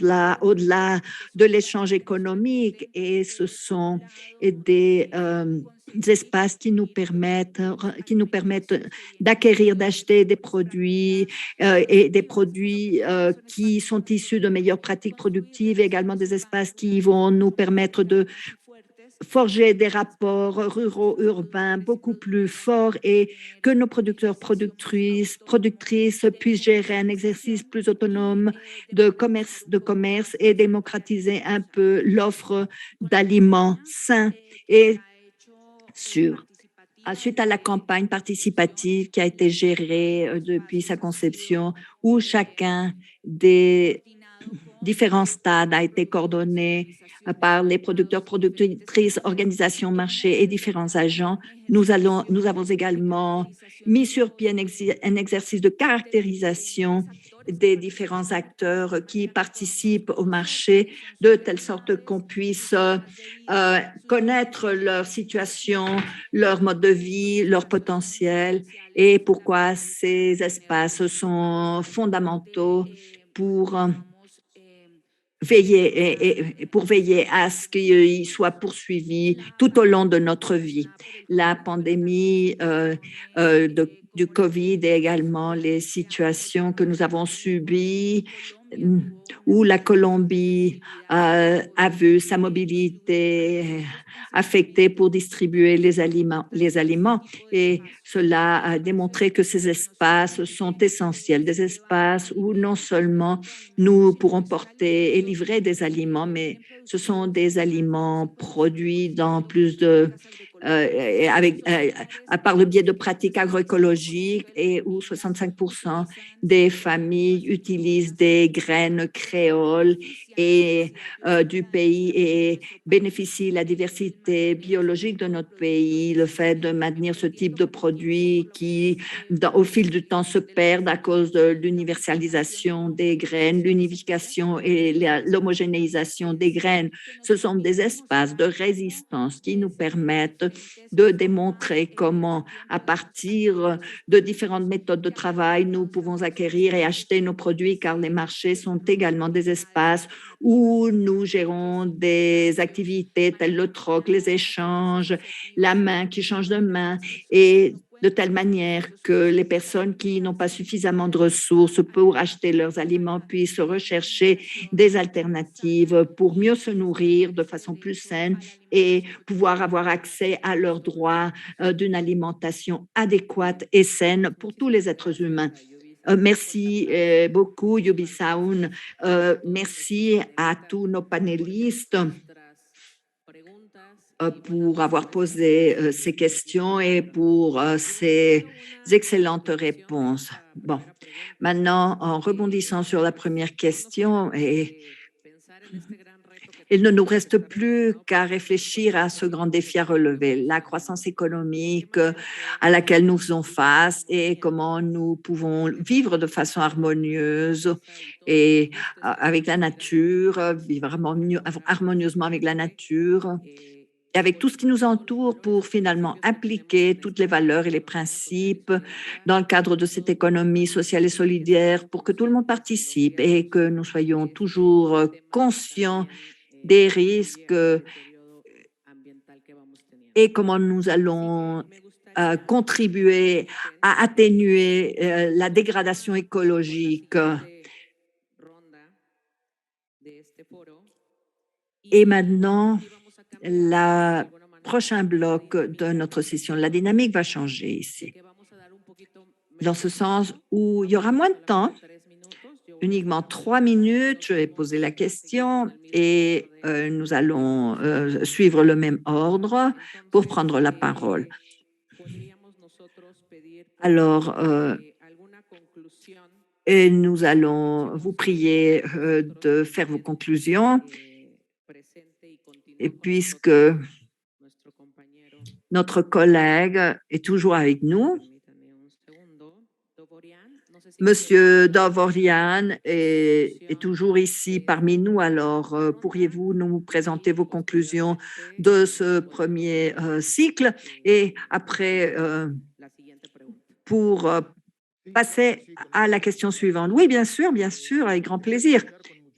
au-delà de l'échange économique et ce sont des espaces qui nous permettent d'acquérir, d'acheter des produits et des produits qui sont issus de meilleures pratiques productives, et également des espaces qui vont nous permettre de forger des rapports ruraux-urbains beaucoup plus forts et que nos producteurs, productrices puissent gérer un exercice plus autonome de commerce et démocratiser un peu l'offre d'aliments sains et sûrs. Suite à la campagne participative qui a été gérée depuis sa conception, où chacun des différents stades a été coordonné par les producteurs, productrices, organisations, marchés et différents agents. Nous avons également mis sur pied un exercice de caractérisation des différents acteurs qui participent au marché, de telle sorte qu'on puisse connaître leur situation, leur mode de vie, leur potentiel et pourquoi ces espaces sont fondamentaux pour veiller à ce qu'il soit poursuivi tout au long de notre vie. La pandémie du COVID et également les situations que nous avons subies où la Colombie a vu sa mobilité affectée pour distribuer les aliments et cela a démontré que ces espaces sont essentiels, des espaces où non seulement nous pourrons porter et livrer des aliments, mais ce sont des aliments produits dans plus de par le biais de pratiques agroécologiques et où 65% des familles utilisent des graines créoles et du pays et bénéficient de la diversité biologique de notre pays. Le fait de maintenir ce type de produits qui, au fil du temps, se perdent à cause de l'universalisation des graines, l'unification et l'homogénéisation des graines. Ce sont des espaces de résistance qui nous permettent de démontrer comment, à partir de différentes méthodes de travail, nous pouvons acquérir et acheter nos produits, car les marchés sont également des espaces où nous gérons des activités telles le troc, les échanges, la main qui change de main et de telle manière que les personnes qui n'ont pas suffisamment de ressources pour acheter leurs aliments puissent rechercher des alternatives pour mieux se nourrir de façon plus saine et pouvoir avoir accès à leurs droits d'une alimentation adéquate et saine pour tous les êtres humains. Merci beaucoup, Yubi Saoun. Merci à tous nos panélistes pour avoir posé ces questions et pour ces excellentes réponses. Bon, maintenant, en rebondissant sur la première question, il ne nous reste plus qu'à réfléchir à ce grand défi à relever, la croissance économique à laquelle nous faisons face et comment nous pouvons vivre de façon harmonieuse et avec la nature, vivre harmonieusement avec la nature et avec tout ce qui nous entoure pour finalement impliquer toutes les valeurs et les principes dans le cadre de cette économie sociale et solidaire pour que tout le monde participe et que nous soyons toujours conscients des risques et comment nous allons contribuer à atténuer la dégradation écologique. Et maintenant, le prochain bloc de notre session, la dynamique va changer ici, dans ce sens où il y aura moins de temps, uniquement 3 minutes, je vais poser la question et nous allons suivre le même ordre pour prendre la parole. Alors, et nous allons vous prier de faire vos conclusions. Et puisque notre collègue est toujours avec nous, Monsieur Dovorian est toujours ici parmi nous. Alors, pourriez-vous nous présenter vos conclusions de ce premier cycle et après, pour passer à la question suivante. Oui, bien sûr, avec grand plaisir.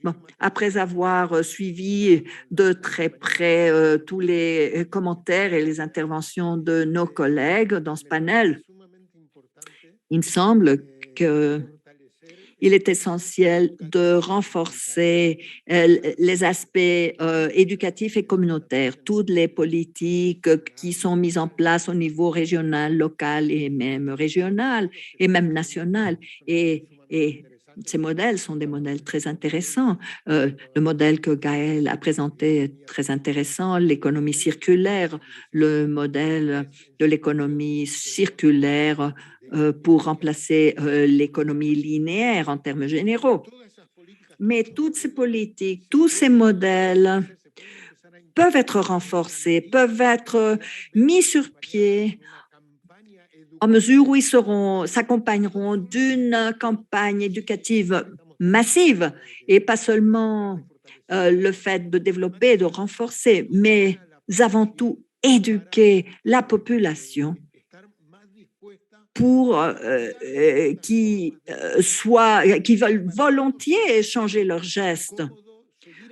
Bon, après avoir suivi de très près tous les commentaires et les interventions de nos collègues dans ce panel, il me semble qu'il est essentiel de renforcer les aspects éducatifs et communautaires, toutes les politiques qui sont mises en place au niveau régional, local et même régional et même national. Et ces modèles sont des modèles très intéressants. Le modèle que Gaël a présenté est très intéressant, l'économie circulaire, le modèle de l'économie circulaire pour remplacer l'économie linéaire en termes généraux. Mais toutes ces politiques, tous ces modèles peuvent être renforcés, peuvent être mis sur pied en mesure où ils s'accompagneront d'une campagne éducative massive et pas seulement le fait de développer et de renforcer, mais avant tout éduquer la population pour qui veulent volontiers changer leurs gestes.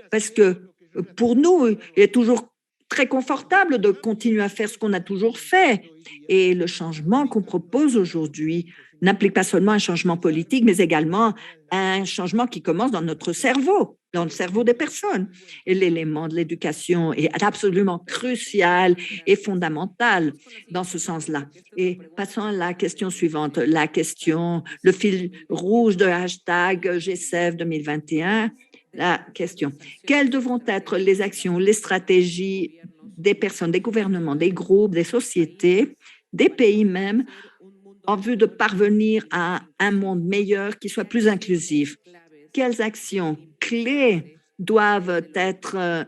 Parce que pour nous, il est toujours très confortable de continuer à faire ce qu'on a toujours fait. Et le changement qu'on propose aujourd'hui n'implique pas seulement un changement politique, mais également un changement qui commence dans notre cerveau, dans le cerveau des personnes. Et l'élément de l'éducation est absolument crucial et fondamental dans ce sens-là. Et passons à la question suivante, le fil rouge de hashtag G7 2021. La question, quelles devront être les actions, les stratégies des personnes, des gouvernements, des groupes, des sociétés, des pays même, en vue de parvenir à un monde meilleur qui soit plus inclusif? Quelles actions clés doivent être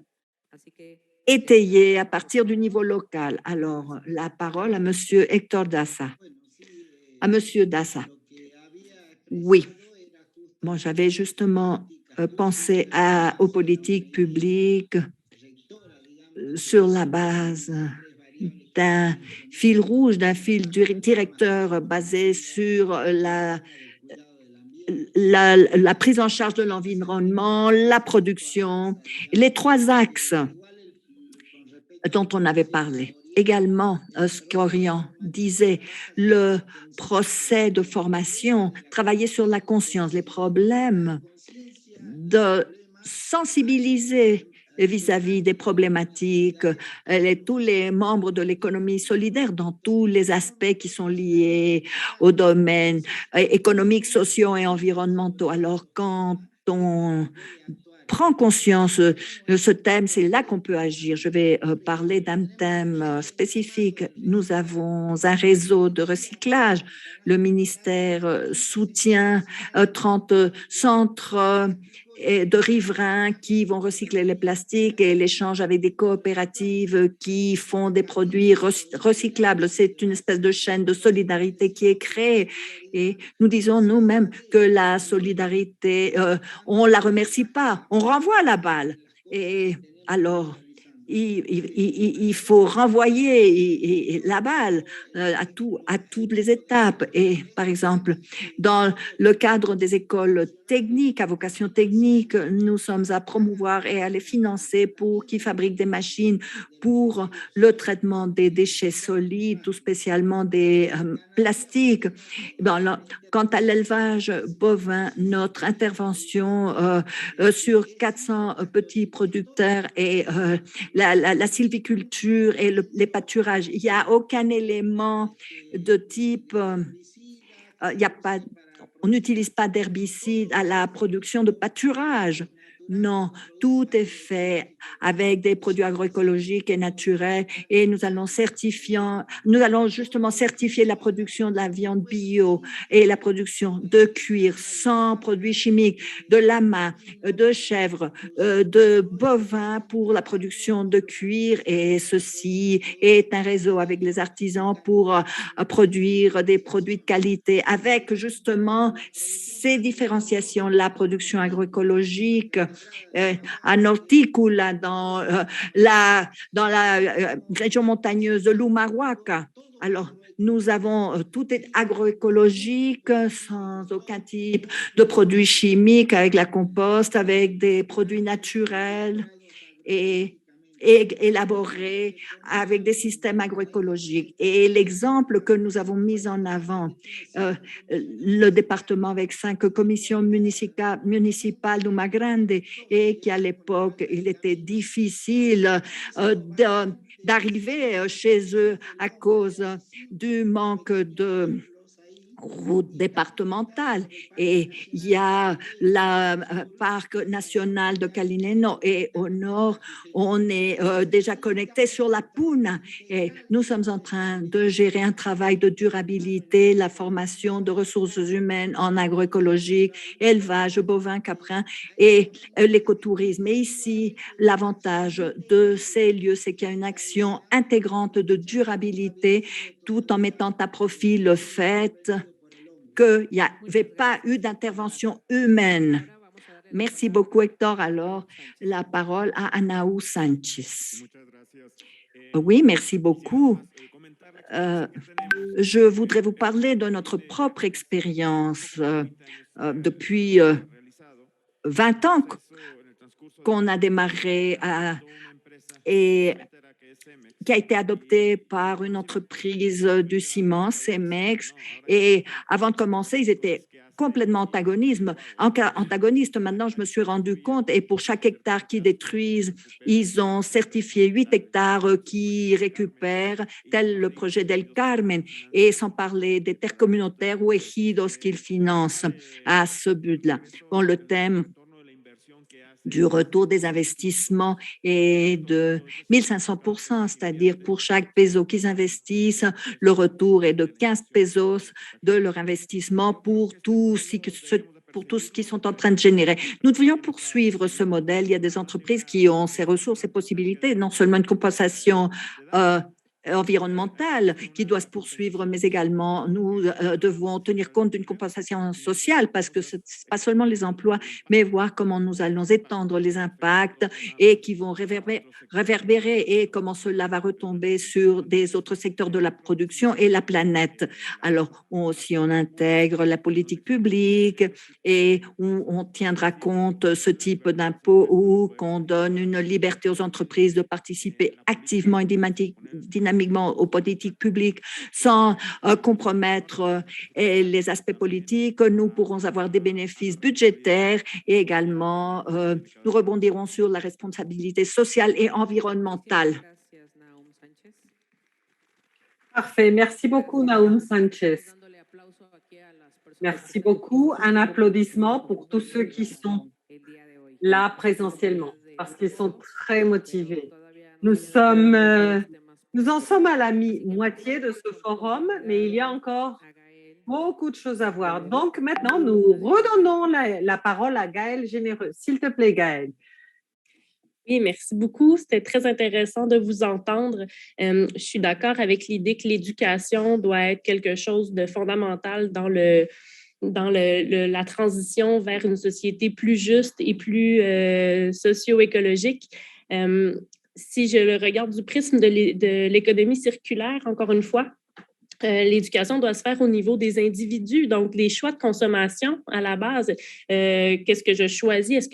étayées à partir du niveau local? Alors, la parole à Monsieur Hector Dassa. À Monsieur Dassa. Oui. Bon, j'avais justement pensé aux politiques publiques sur la base d'un fil rouge, d'un fil directeur basé sur la prise en charge de l'environnement, la production, les 3 axes dont on avait parlé. Également, Skorian disait, le procès de formation, travailler sur la conscience, les problèmes, de sensibiliser vis-à-vis des problématiques, tous les membres de l'économie solidaire dans tous les aspects qui sont liés aux domaines économiques, sociaux et environnementaux. Alors, quand on prend conscience de ce thème, c'est là qu'on peut agir. Je vais parler d'un thème spécifique. Nous avons un réseau de recyclage. Le ministère soutient 30 centres de riverains qui vont recycler les plastiques et l'échange avec des coopératives qui font des produits recyclables. C'est une espèce de chaîne de solidarité qui est créée. Et nous disons nous-mêmes que la solidarité, on ne la remercie pas, on renvoie la balle. Et alors, il faut renvoyer la balle à toutes les étapes. Et par exemple, dans le cadre des écoles techniques, à vocation technique, nous sommes à promouvoir et à les financer pour qu'ils fabriquent des machines pour le traitement des déchets solides, tout spécialement des plastiques. Quant à l'élevage bovin, notre intervention sur 400 petits producteurs et la sylviculture et les pâturages, il n'y a aucun élément de type, il y a pas, on n'utilise pas d'herbicides à la production de pâturage. Non, tout est fait avec des produits agroécologiques et naturels et nous allons justement certifier la production de la viande bio et la production de cuir sans produits chimiques, de lama, de chèvre, de bovins pour la production de cuir, et ceci est un réseau avec les artisans pour produire des produits de qualité avec justement ces différenciations, la production agroécologique, en horticula dans la région montagneuse de l'Humahuaca. Alors, nous avons tout est agroécologique, sans aucun type de produits chimiques, avec la compost, avec des produits naturels et élaborés avec des systèmes agroécologiques. Et l'exemple que nous avons mis en avant, le département avec 5 commissions municipales d'Umagrande, et qui à l'époque, il était difficile d'arriver chez eux à cause du manque de route départementale, et il y a la parc national de Calineno, et au nord on est déjà connecté sur la Puna, et nous sommes en train de gérer un travail de durabilité, la formation de ressources humaines en agroécologie, élevage bovin, caprin et l'écotourisme. Et ici, l'avantage de ces lieux, c'est qu'il y a une action intégrante de durabilité tout en mettant à profit le fait qu'il n'y avait pas eu d'intervention humaine. Merci beaucoup, Hector. Alors, la parole à Anaú Sánchez. Oui, merci beaucoup. Je voudrais vous parler de notre propre expérience depuis 20 ans qu'on a démarré et qui a été adopté par une entreprise du ciment, Cemex. Et avant de commencer, ils étaient complètement antagonistes. Maintenant, je me suis rendu compte, et pour chaque hectare qu'ils détruisent, ils ont certifié 8 hectares qui récupèrent, tel le projet del Carmen, et sans parler des terres communautaires ou ejidos qu'ils financent à ce but-là. Bon, le thème du retour des investissements est de 1500%, c'est-à-dire pour chaque peso qu'ils investissent, le retour est de 15 pesos de leur investissement pour tout ce qu'ils sont en train de générer. Nous devrions poursuivre ce modèle. Il y a des entreprises qui ont ces ressources et possibilités, non seulement une compensation environnementale qui doit se poursuivre, mais également nous devons tenir compte d'une compensation sociale, parce que ce n'est pas seulement les emplois, mais voir comment nous allons étendre les impacts et qui vont réverbérer, et comment cela va retomber sur des autres secteurs de la production et la planète. Alors, si on intègre la politique publique et on tiendra compte ce type d'impôt, ou qu'on donne une liberté aux entreprises de participer activement et dynamiquement aux politiques publiques sans compromettre les aspects politiques, nous pourrons avoir des bénéfices budgétaires, et également nous rebondirons sur la responsabilité sociale et environnementale. Parfait. Merci beaucoup, Naum Sánchez. Merci beaucoup. Un applaudissement pour tous ceux qui sont là présentiellement, parce qu'ils sont très motivés. Nous en sommes à la moitié de ce forum, mais il y a encore beaucoup de choses à voir. Donc maintenant, nous redonnons la parole à Gaëlle Généreux. S'il te plaît, Gaëlle. Oui, merci beaucoup. C'était très intéressant de vous entendre. Je suis d'accord avec l'idée que l'éducation doit être quelque chose de fondamental dans la transition vers une société plus juste et plus socio-écologique. si je le regarde du prisme de l'économie circulaire, encore une fois, l'éducation doit se faire au niveau des individus, donc les choix de consommation à la base. Qu'est-ce que je choisis?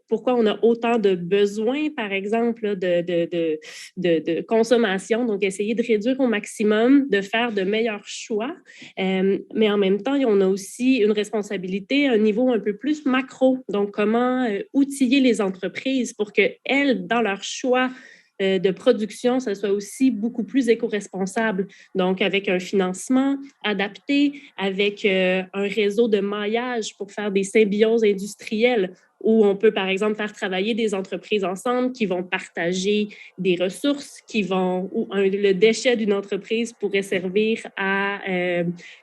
Pourquoi on a autant de besoins, par exemple, de consommation? Donc, essayer de réduire au maximum, de faire de meilleurs choix. Mais en même temps, on a aussi une responsabilité à un niveau un peu plus macro. Donc, comment outiller les entreprises pour qu'elles, dans leurs choix de production, ça soit aussi beaucoup plus éco-responsable. Donc, avec un financement adapté, avec un réseau de maillage pour faire des symbioses industrielles où on peut, par exemple, faire travailler des entreprises ensemble qui vont partager des ressources, le déchet d'une entreprise pourrait servir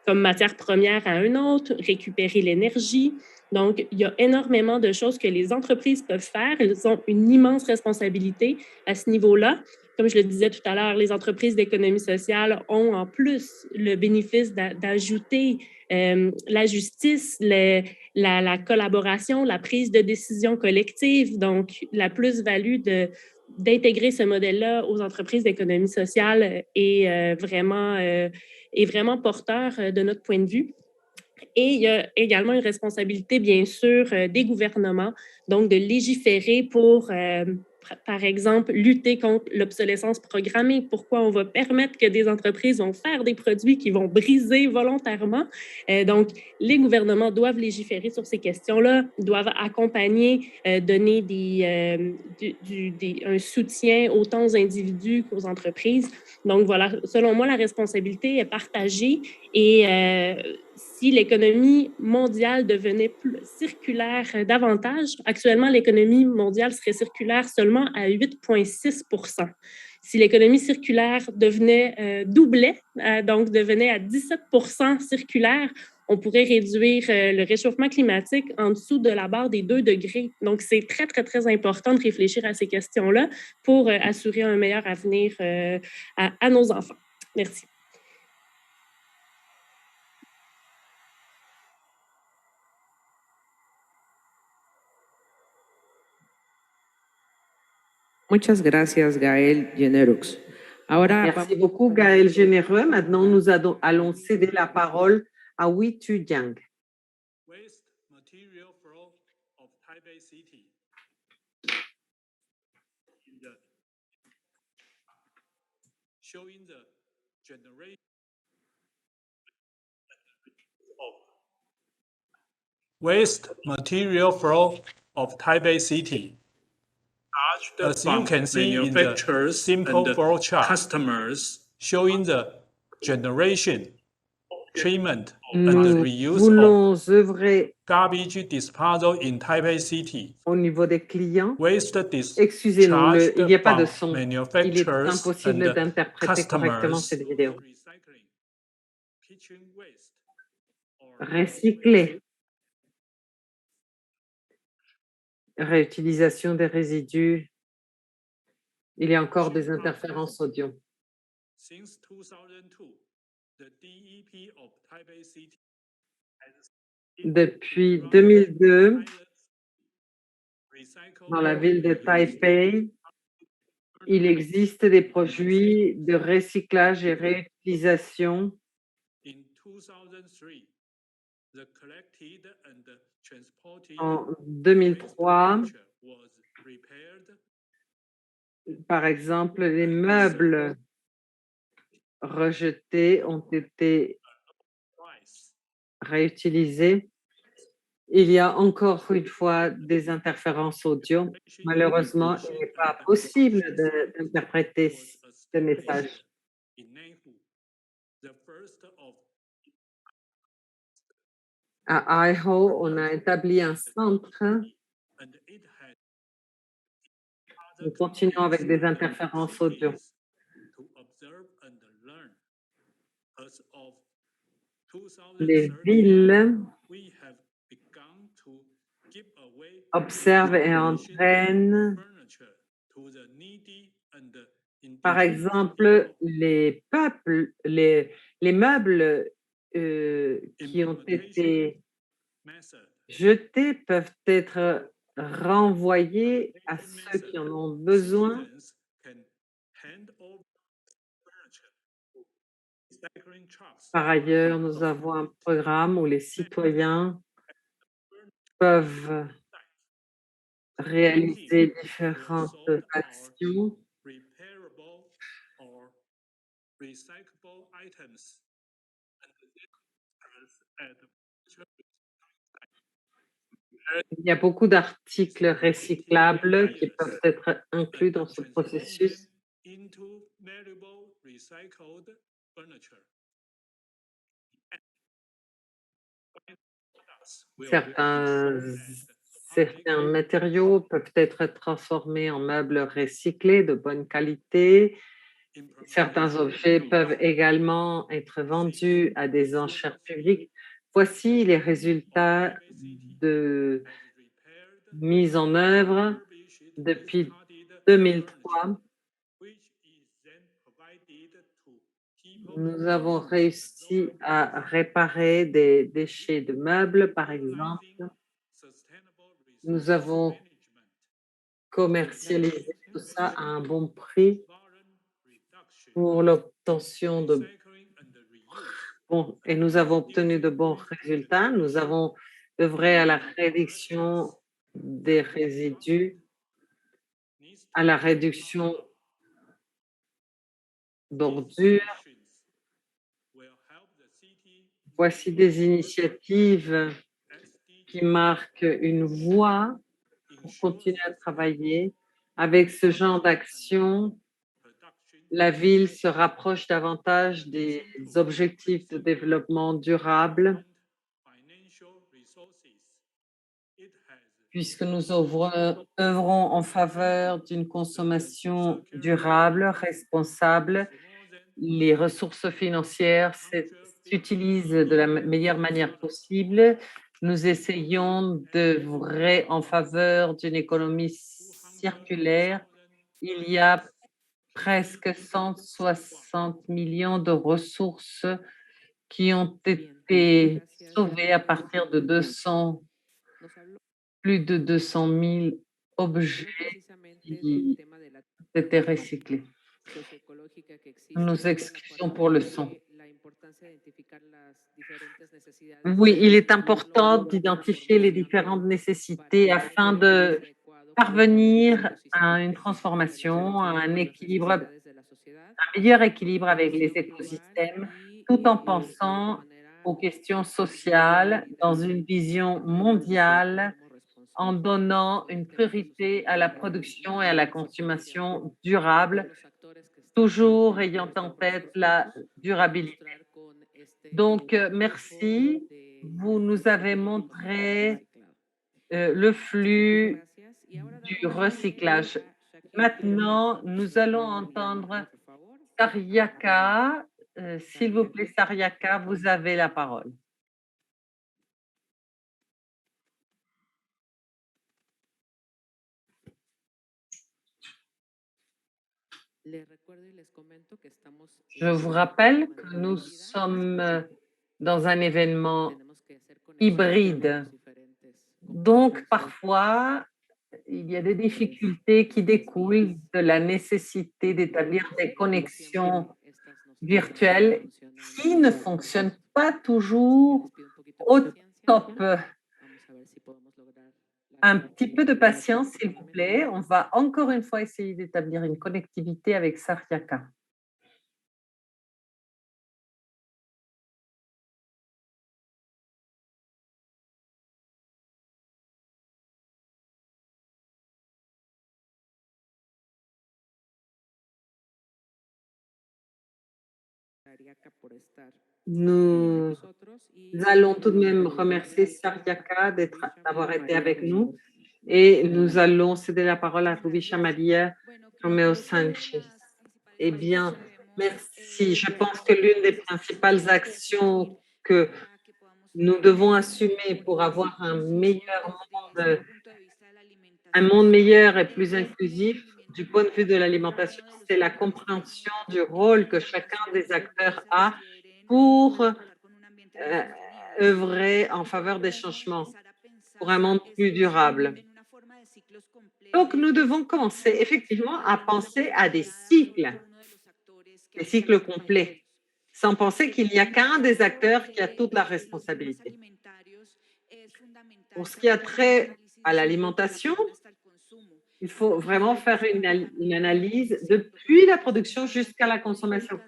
comme matière première à un autre, récupérer l'énergie. Donc, il y a énormément de choses que les entreprises peuvent faire. Elles ont une immense responsabilité à ce niveau-là. Comme je le disais tout à l'heure, les entreprises d'économie sociale ont en plus le bénéfice d'ajouter la justice, la collaboration, la prise de décision collective, donc la plus-value d'intégrer ce modèle-là aux entreprises d'économie sociale est vraiment porteur de notre point de vue. Et il y a également une responsabilité, bien sûr, des gouvernements, donc de légiférer pour, par exemple, lutter contre l'obsolescence programmée. Pourquoi on va permettre que des entreprises vont faire des produits qui vont briser volontairement? Donc, les gouvernements doivent légiférer sur ces questions-là, doivent accompagner, donner un soutien autant aux individus qu'aux entreprises. Donc, voilà, selon moi, la responsabilité est partagée et si l'économie mondiale devenait plus circulaire davantage, actuellement, l'économie mondiale serait circulaire seulement à 8,6 %. Si l'économie circulaire doublait, donc devenait à 17 % circulaire, on pourrait réduire le réchauffement climatique en dessous de la barre des 2 degrés. Donc, c'est très, très, très important de réfléchir à ces questions-là pour assurer un meilleur avenir à nos enfants. Merci. Muchas gracias, Gaël Generux. Merci beaucoup, Gaël Généreux. Maintenant, nous allons céder la parole à Wei Tu Jiang. Waste material flow of Taipei City. Showing the generation of waste material flow of Taipei City. As you can see in the simple flow chart, customers showing the generation, treatment, and the Nous reuse voulons of œuvrer garbage disposal in Taipei City. au niveau des clients. Waste Excusez-nous, discharged il n'y a pas de from son. Il est manufacturers impossible and d'interpréter correctement customers cette vidéo. recycling kitchen waste or Recycler. Réutilisation des résidus. Il y a encore des interférences audio. Since 2002, the DEP of Taipei City has Depuis 2002, dans la ville de Taipei, il existe des produits de recyclage et réutilisation. In 2003, the collected and transported En 2003, waste was repaired par exemple, les meubles rejetés ont été twice. réutilisés. Il y a encore une fois des interférences audio. Malheureusement, il n'est pas possible d'interpréter ce message. In Neihu, the first of À Aiho, on a établi un centre. and it had Nous continuons avec des interférences audio. to observe and learn. As of Les 2013, villes we have begun to give away observent et entraînent, furniture to the needy and par indigenous exemple, people. les peuples, les meubles qui ont été Method jetés peuvent être renvoyer à ceux qui en ont besoin. Par ailleurs, nous avons un programme où les citoyens peuvent réaliser différentes actions. Il y a beaucoup d'articles recyclables qui peuvent être inclus dans ce processus. Certains matériaux peuvent être transformés en meubles recyclés de bonne qualité. Certains objets peuvent également être vendus à des enchères publiques. Voici les résultats de mise en œuvre depuis 2003. Nous avons réussi à réparer des déchets de meubles, par exemple. Nous avons commercialisé tout ça à un bon prix pour l'obtention de et nous avons obtenu de bons résultats. Nous avons œuvré à la réduction des résidus, à la réduction d'ordures. Voici des initiatives qui marquent une voie pour continuer à travailler. Avec ce genre d'action, la ville se rapproche davantage des objectifs de développement durable, puisque nous œuvrons en faveur d'une consommation durable, responsable. Les ressources financières s'utilisent de la meilleure manière possible. Nous essayons d'œuvrer en faveur d'une économie circulaire. Il y a presque 160 millions de ressources qui ont été sauvées à partir de plus de 200 000 objets qui étaient recyclés. Nous nous excusons pour le son. Oui, il est important d'identifier les différentes nécessités afin de parvenir à une transformation, à un équilibre, un meilleur équilibre avec les écosystèmes, tout en pensant aux questions sociales dans une vision mondiale, en donnant une priorité à la production et à la consommation durable, toujours ayant en tête la durabilité. Donc, merci. Vous nous avez montré le flux du recyclage. Maintenant, nous allons entendre Sariaka. S'il vous plaît, Sariaka, vous avez la parole. Je vous rappelle que nous sommes dans un événement hybride. Donc, parfois, il y a des difficultés qui découlent de la nécessité d'établir des connexions virtuelles qui ne fonctionnent pas toujours au top. Un petit peu de patience, s'il vous plaît. On va encore une fois essayer d'établir une connectivité avec Sariaka. Nous allons tout de même remercier Sariaka d'avoir été avec nous et nous allons céder la parole à Rubisha Maria Romeo Sanchez. Eh bien, merci. Je pense que l'une des principales actions que nous devons assumer pour avoir un monde meilleur et plus inclusif du point de vue de l'alimentation, c'est la compréhension du rôle que chacun des acteurs a pour œuvrer en faveur des changements, pour un monde plus durable. Donc, nous devons commencer effectivement à penser à des cycles complets, sans penser qu'il n'y a qu'un des acteurs qui a toute la responsabilité. Pour ce qui a trait à l'alimentation, il faut vraiment faire une analyse depuis la production jusqu'à la consommation.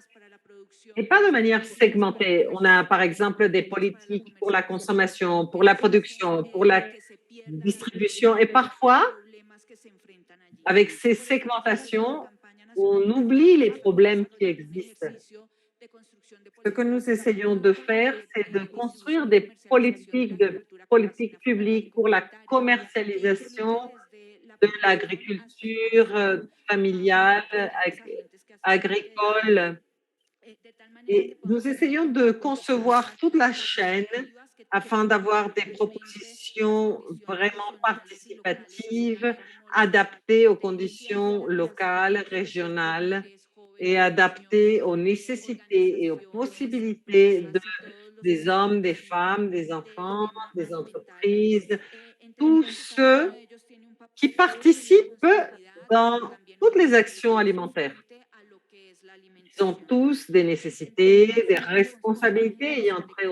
Et pas de manière segmentée. On a par exemple des politiques pour la consommation, pour la production, pour la distribution. Et parfois, avec ces segmentations, on oublie les problèmes qui existent. Ce que nous essayons de faire, c'est de construire des politiques publiques pour la commercialisation de l'agriculture familiale, agricole. Et nous essayons de concevoir toute la chaîne afin d'avoir des propositions vraiment participatives, adaptées aux conditions locales, régionales et adaptées aux nécessités et aux possibilités des hommes, des femmes, des enfants, des entreprises, tous ceux qui participent dans toutes les actions alimentaires. Ils ont tous des nécessités, des responsabilités ayant trait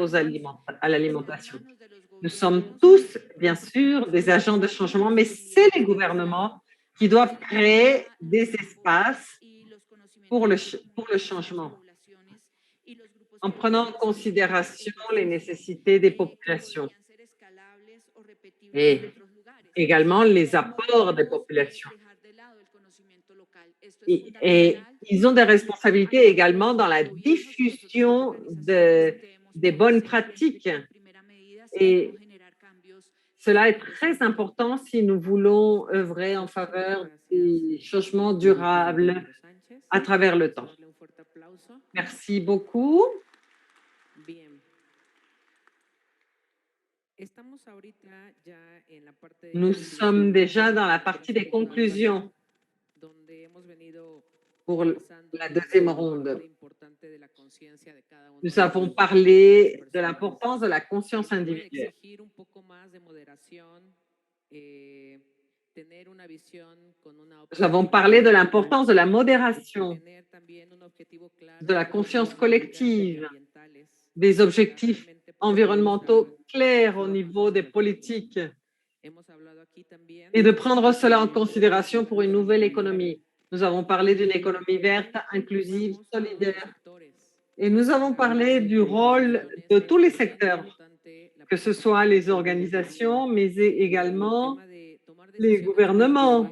à l'alimentation. Nous sommes tous, bien sûr, des agents de changement, mais c'est les gouvernements qui doivent créer des espaces pour le changement, en prenant en considération les nécessités des populations et également les apports des populations. Et ils ont des responsabilités également dans la diffusion des bonnes pratiques. Et cela est très important si nous voulons œuvrer en faveur des changements durables à travers le temps. Merci beaucoup. Nous sommes déjà dans la partie des conclusions pour la deuxième ronde. Nous avons parlé de l'importance de la conscience individuelle. Nous avons parlé de l'importance de la modération, de la conscience collective, des objectifs environnementaux clairs au niveau des politiques et de prendre cela en considération pour une nouvelle économie. Nous avons parlé d'une économie verte, inclusive, solidaire. Et nous avons parlé du rôle de tous les secteurs, que ce soit les organisations, mais également les gouvernements.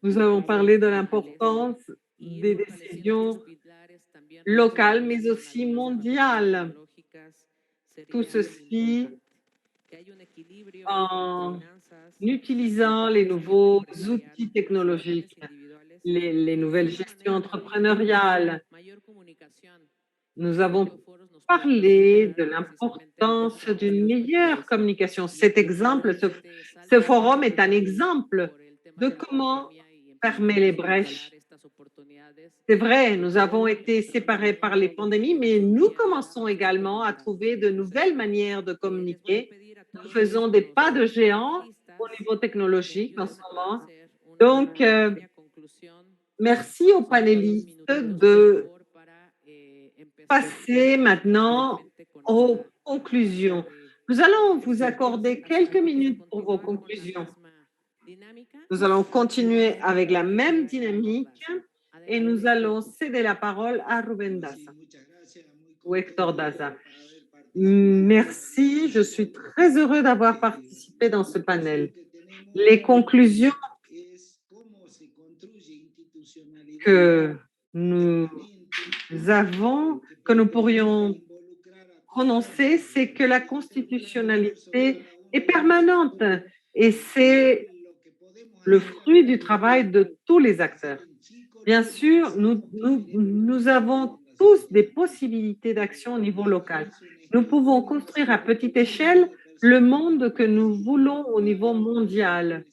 Nous avons parlé de l'importance des décisions locales, mais aussi mondiales. Tout ceci en utilisant les nouveaux outils technologiques, les nouvelles gestions entrepreneuriales. Nous avons parlé de l'importance d'une meilleure communication. Cet exemple, ce forum est un exemple de comment fermer les brèches. C'est vrai, nous avons été séparés par les pandémies, mais nous commençons également à trouver de nouvelles manières de communiquer. Nous faisons des pas de géant au niveau technologique en ce moment. Donc, merci aux panélistes de passer maintenant aux conclusions. Nous allons vous accorder quelques minutes pour vos conclusions. Nous allons continuer avec la même dynamique et nous allons céder la parole à Rubén Daza ou Héctor Daza. Merci, je suis très heureux d'avoir participé dans ce panel. Les conclusions que nous pourrions prononcer, c'est que la constitutionnalité est permanente et c'est le fruit du travail de tous les acteurs. Bien sûr, nous avons tous des possibilités d'action au niveau local. Nous pouvons construire à petite échelle le monde que nous voulons au niveau mondial.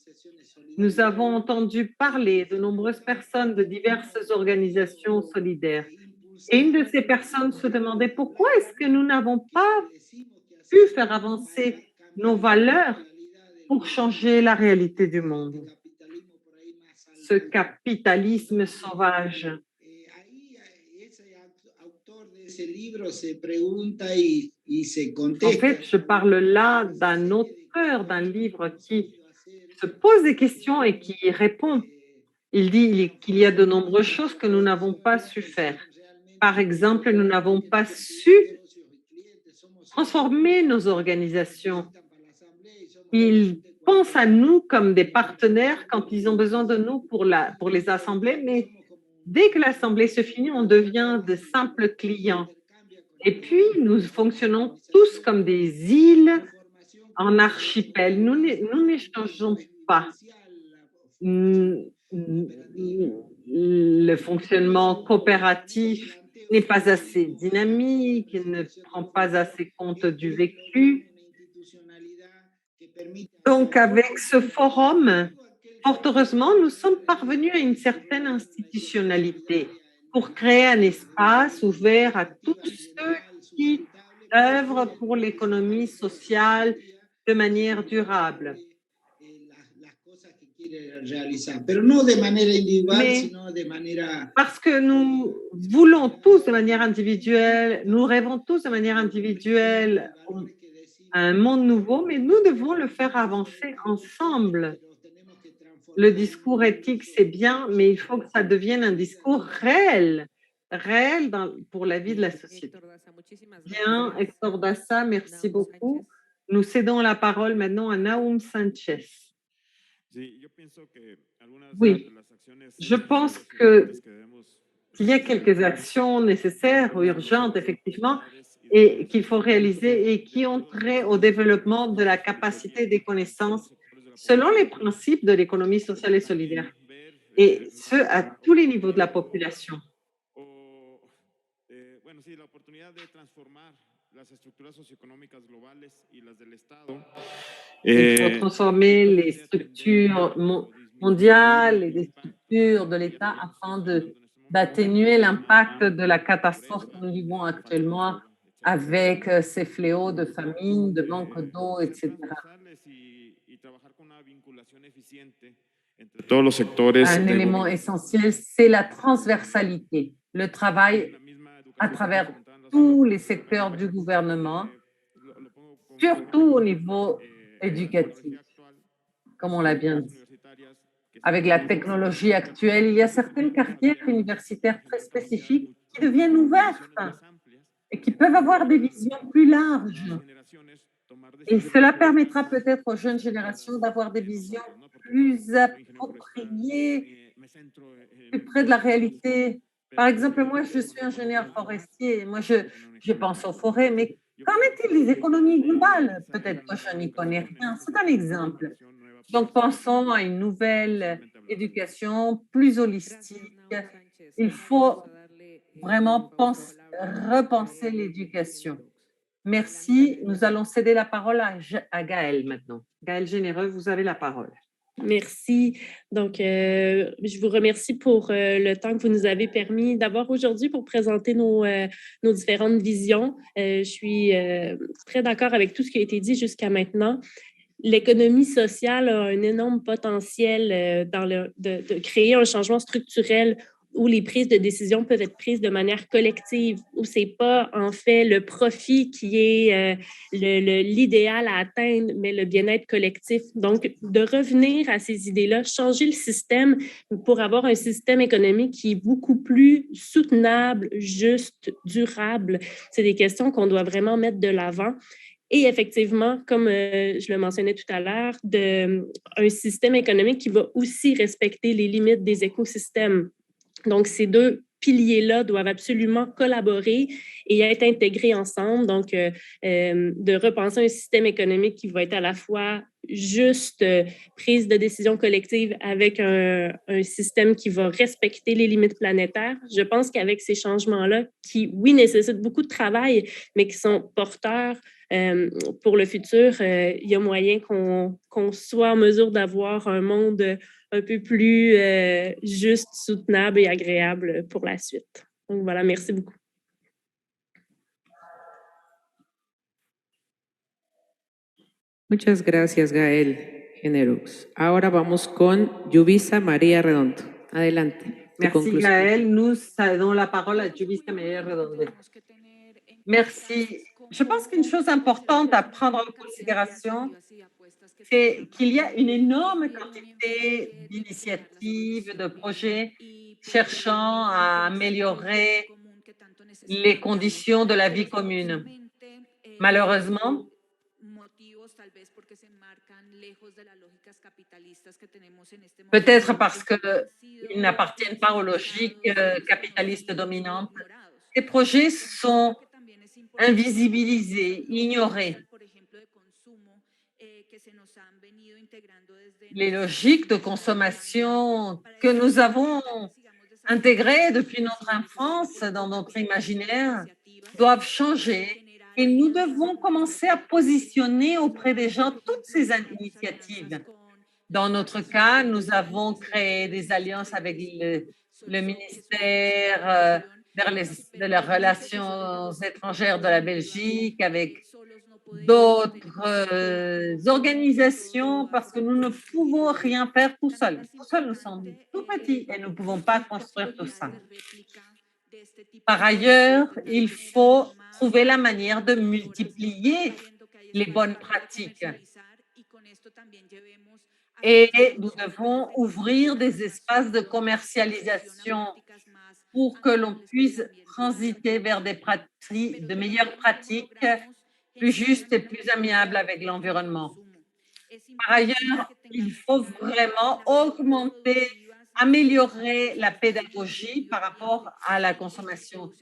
Nous avons entendu parler de nombreuses personnes de diverses organisations solidaires. Et une de ces personnes se demandait pourquoi est-ce que nous n'avons pas pu faire avancer nos valeurs pour changer la réalité du monde. Ce capitalisme sauvage. En fait, je parle là d'un auteur d'un livre qui se pose des questions et qui y répond. Il dit qu'il y a de nombreuses choses que nous n'avons pas su faire. Par exemple, nous n'avons pas su transformer nos organisations. Ils pensent à nous comme des partenaires quand ils ont besoin de nous pour les assemblées, mais dès que l'assemblée se finit, on devient de simples clients. Et puis, nous fonctionnons tous comme des îles en archipel. Nous n'échangeons pas. Le fonctionnement coopératif n'est pas assez dynamique, il ne prend pas assez compte du vécu. Donc, avec ce forum, fort heureusement, nous sommes parvenus à une certaine institutionnalité pour créer un espace ouvert à tous ceux qui œuvrent pour l'économie sociale de manière durable. Mais parce que nous voulons tous de manière individuelle, nous rêvons tous de manière individuelle à un monde nouveau, mais nous devons le faire avancer ensemble. Le discours éthique, c'est bien, mais il faut que ça devienne un discours réel pour la vie de la société. Bien, Hector Dassa, merci beaucoup. Nous cédons la parole maintenant à Naoum Sanchez. Oui, je pense qu'il y a quelques actions nécessaires ou urgentes, effectivement, et qu'il faut réaliser et qui ont trait au développement de la capacité des connaissances selon les principes de l'économie sociale et solidaire, et ce, à tous les niveaux de la population. Il faut transformer les structures mondiales et les structures de l'État afin d'atténuer l'impact de la catastrophe que nous vivons actuellement avec ces fléaux de famine, de manque d'eau, etc. Un élément essentiel, c'est la transversalité, le travail à travers tous les secteurs du gouvernement, surtout au niveau éducatif, comme on l'a bien dit. Avec la technologie actuelle, il y a certaines carrières universitaires très spécifiques qui deviennent ouvertes et qui peuvent avoir des visions plus larges. Et cela permettra peut-être aux jeunes générations d'avoir des visions plus appropriées, plus près de la réalité. Par exemple, moi, je suis ingénieur forestier. Moi, je pense aux forêts, mais qu'en est-il des économies globales? Peut-être que je n'y connais rien. C'est un exemple. Donc, pensons à une nouvelle éducation plus holistique. Il faut vraiment repenser l'éducation. Merci. Nous allons céder la parole à Gaëlle maintenant. Gaëlle Généreux, vous avez la parole. Merci. Donc, je vous remercie pour le temps que vous nous avez permis d'avoir aujourd'hui pour présenter nos différentes visions. Je suis très d'accord avec tout ce qui a été dit jusqu'à maintenant. L'économie sociale a un énorme potentiel de créer un changement structurel où les prises de décision peuvent être prises de manière collective, où ce n'est pas en fait le profit qui est l'idéal à atteindre, mais le bien-être collectif. Donc, de revenir à ces idées-là, changer le système pour avoir un système économique qui est beaucoup plus soutenable, juste, durable, c'est des questions qu'on doit vraiment mettre de l'avant. Et effectivement, comme je le mentionnais tout à l'heure, un système économique qui va aussi respecter les limites des écosystèmes. Donc, ces deux piliers-là doivent absolument collaborer et être intégrés ensemble. Donc, de repenser un système économique qui va être à la fois juste prise de décision collective avec un système qui va respecter les limites planétaires. Je pense qu'avec ces changements-là, qui, oui, nécessitent beaucoup de travail, mais qui sont porteurs pour le futur, il y a moyen qu'on soit en mesure d'avoir un monde un peu plus juste, soutenable et agréable pour la suite. Donc voilà, merci beaucoup. Muchas gracias, Gaël. en ERUX. Ahora vamos con Yubisa María Redondo. Adelante. Merci Gaël. Nous cédons la parole à Jubisa María Redondo. Merci. Je pense qu'une chose importante à prendre en considération, c'est qu'il y a une énorme quantité d'initiatives, de projets cherchant à améliorer les conditions de la vie commune. Malheureusement, peut-être parce qu'ils n'appartiennent pas aux logiques capitalistes dominantes, ces projets sont invisibilisés, ignorés. Les logiques de consommation que nous avons intégrées depuis notre enfance dans notre imaginaire doivent changer et nous devons commencer à positionner auprès des gens toutes ces initiatives. Dans notre cas, nous avons créé des alliances avec le ministère de les Relations étrangères de la Belgique, avec d'autres organisations, parce que nous ne pouvons rien faire tout seuls. Tout seuls, nous sommes tout petits et nous ne pouvons pas construire tout ça. Par ailleurs, il faut trouver la manière de multiplier les bonnes pratiques. Et nous devons ouvrir des espaces de commercialisation pour que l'on puisse transiter vers de meilleures pratiques plus justes et plus amiables avec l'environnement. Par ailleurs, il faut vraiment améliorer la pédagogie par rapport à la consommation.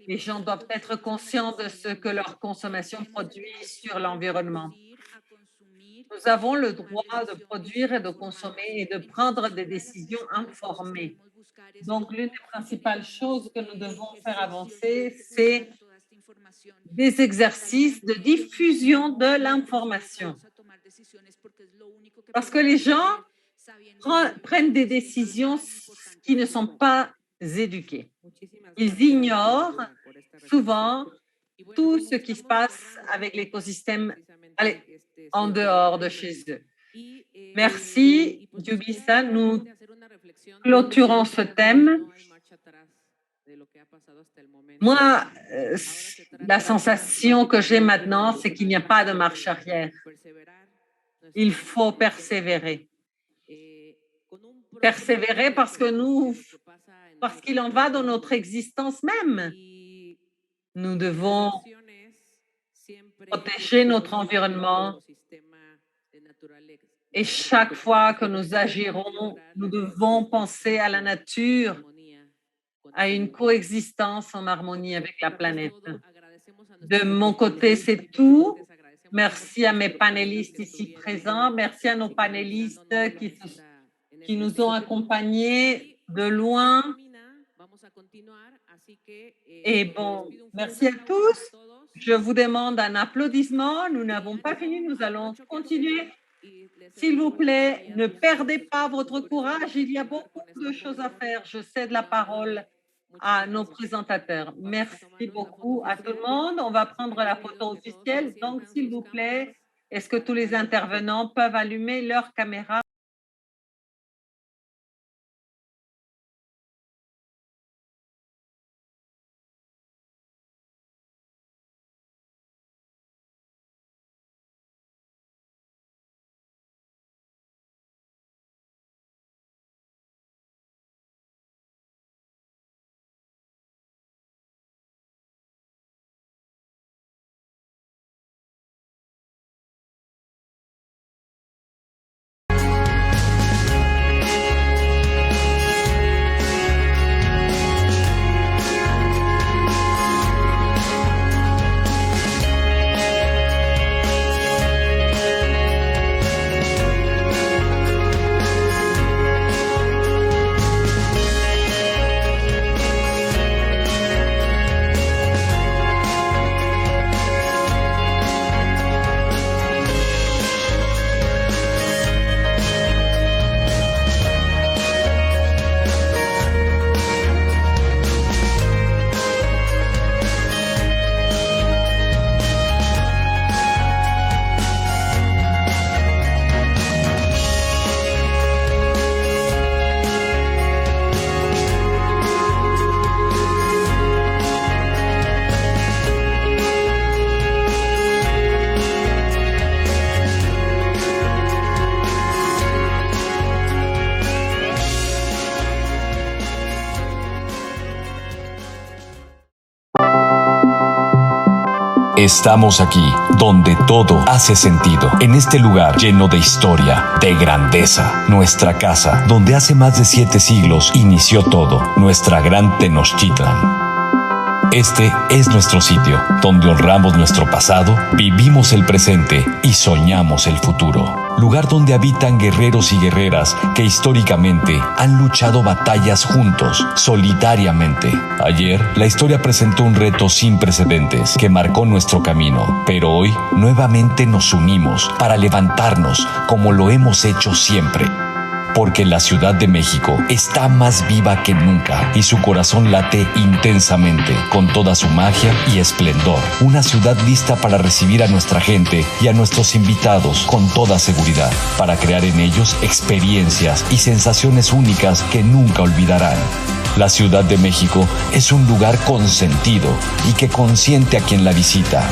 Les gens doivent être conscients de ce que leur consommation produit sur l'environnement. Nous avons le droit de produire et de consommer et de prendre des décisions informées. Donc, l'une des principales choses que nous devons faire avancer, c'est des exercices de diffusion de l'information. Parce que les gens prennent des décisions qui ne sont pas éduquées. Ils ignorent souvent tout ce qui se passe avec l'écosystème en dehors de chez eux. Merci, Yubisa. Nous clôturons ce thème. Moi, la sensation que j'ai maintenant, c'est qu'il n'y a pas de marche arrière. Il faut persévérer. Persévérer parce qu'il en va de notre existence même. Nous devons protéger notre environnement et chaque fois que nous agirons, nous devons penser à la nature, à une coexistence en harmonie avec la planète. De mon côté, c'est tout. Merci à mes panélistes ici présents. Merci à nos panélistes qui nous ont accompagnés de loin. Et bon, merci à tous. Je vous demande un applaudissement. Nous n'avons pas fini, nous allons continuer. S'il vous plaît, ne perdez pas votre courage. Il y a beaucoup de choses à faire. Je cède la parole à nos présentateurs. Merci beaucoup à tout le monde. On va prendre la photo officielle. Donc, s'il vous plaît, est-ce que tous les intervenants peuvent allumer leur caméra? Estamos aquí, donde todo hace sentido, en este lugar lleno de historia, de grandeza, nuestra casa, donde hace más de 7 siglos inició todo, nuestra gran Tenochtitlan. Este es nuestro sitio, donde honramos nuestro pasado, vivimos el presente y soñamos el futuro. Lugar donde habitan guerreros y guerreras que históricamente han luchado batallas juntos, solitariamente. Ayer, la historia presentó un reto sin precedentes que marcó nuestro camino, pero hoy nuevamente nos unimos para levantarnos como lo hemos hecho siempre. Porque la Ciudad de México está más viva que nunca y su corazón late intensamente, con toda su magia y esplendor. Una ciudad lista para recibir a nuestra gente y a nuestros invitados con toda seguridad, para crear en ellos experiencias y sensaciones únicas que nunca olvidarán. La Ciudad de México es un lugar consentido y que consiente a quien la visita,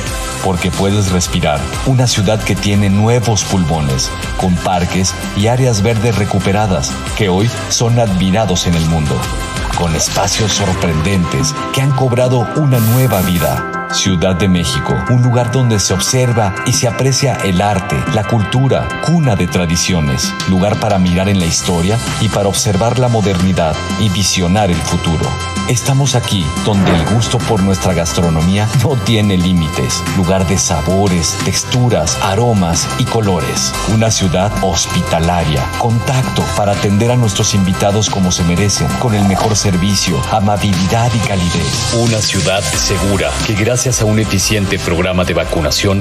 porque puedes respirar una ciudad que tiene nuevos pulmones, con parques y áreas verdes recuperadas que hoy son admirados en el mundo, con espacios sorprendentes que han cobrado una nueva vida. Ciudad de México, un lugar donde se observa y se aprecia el arte, la cultura, cuna de tradiciones, lugar para mirar en la historia y para observar la modernidad y visionar el futuro. Estamos aquí, donde el gusto por nuestra gastronomía no tiene límites, lugar de sabores, texturas, aromas y colores. Una ciudad hospitalaria, con tacto para atender a nuestros invitados como se merecen, con el mejor servicio, amabilidad y calidez. Una ciudad segura que gracias a un eficiente programa de vacunación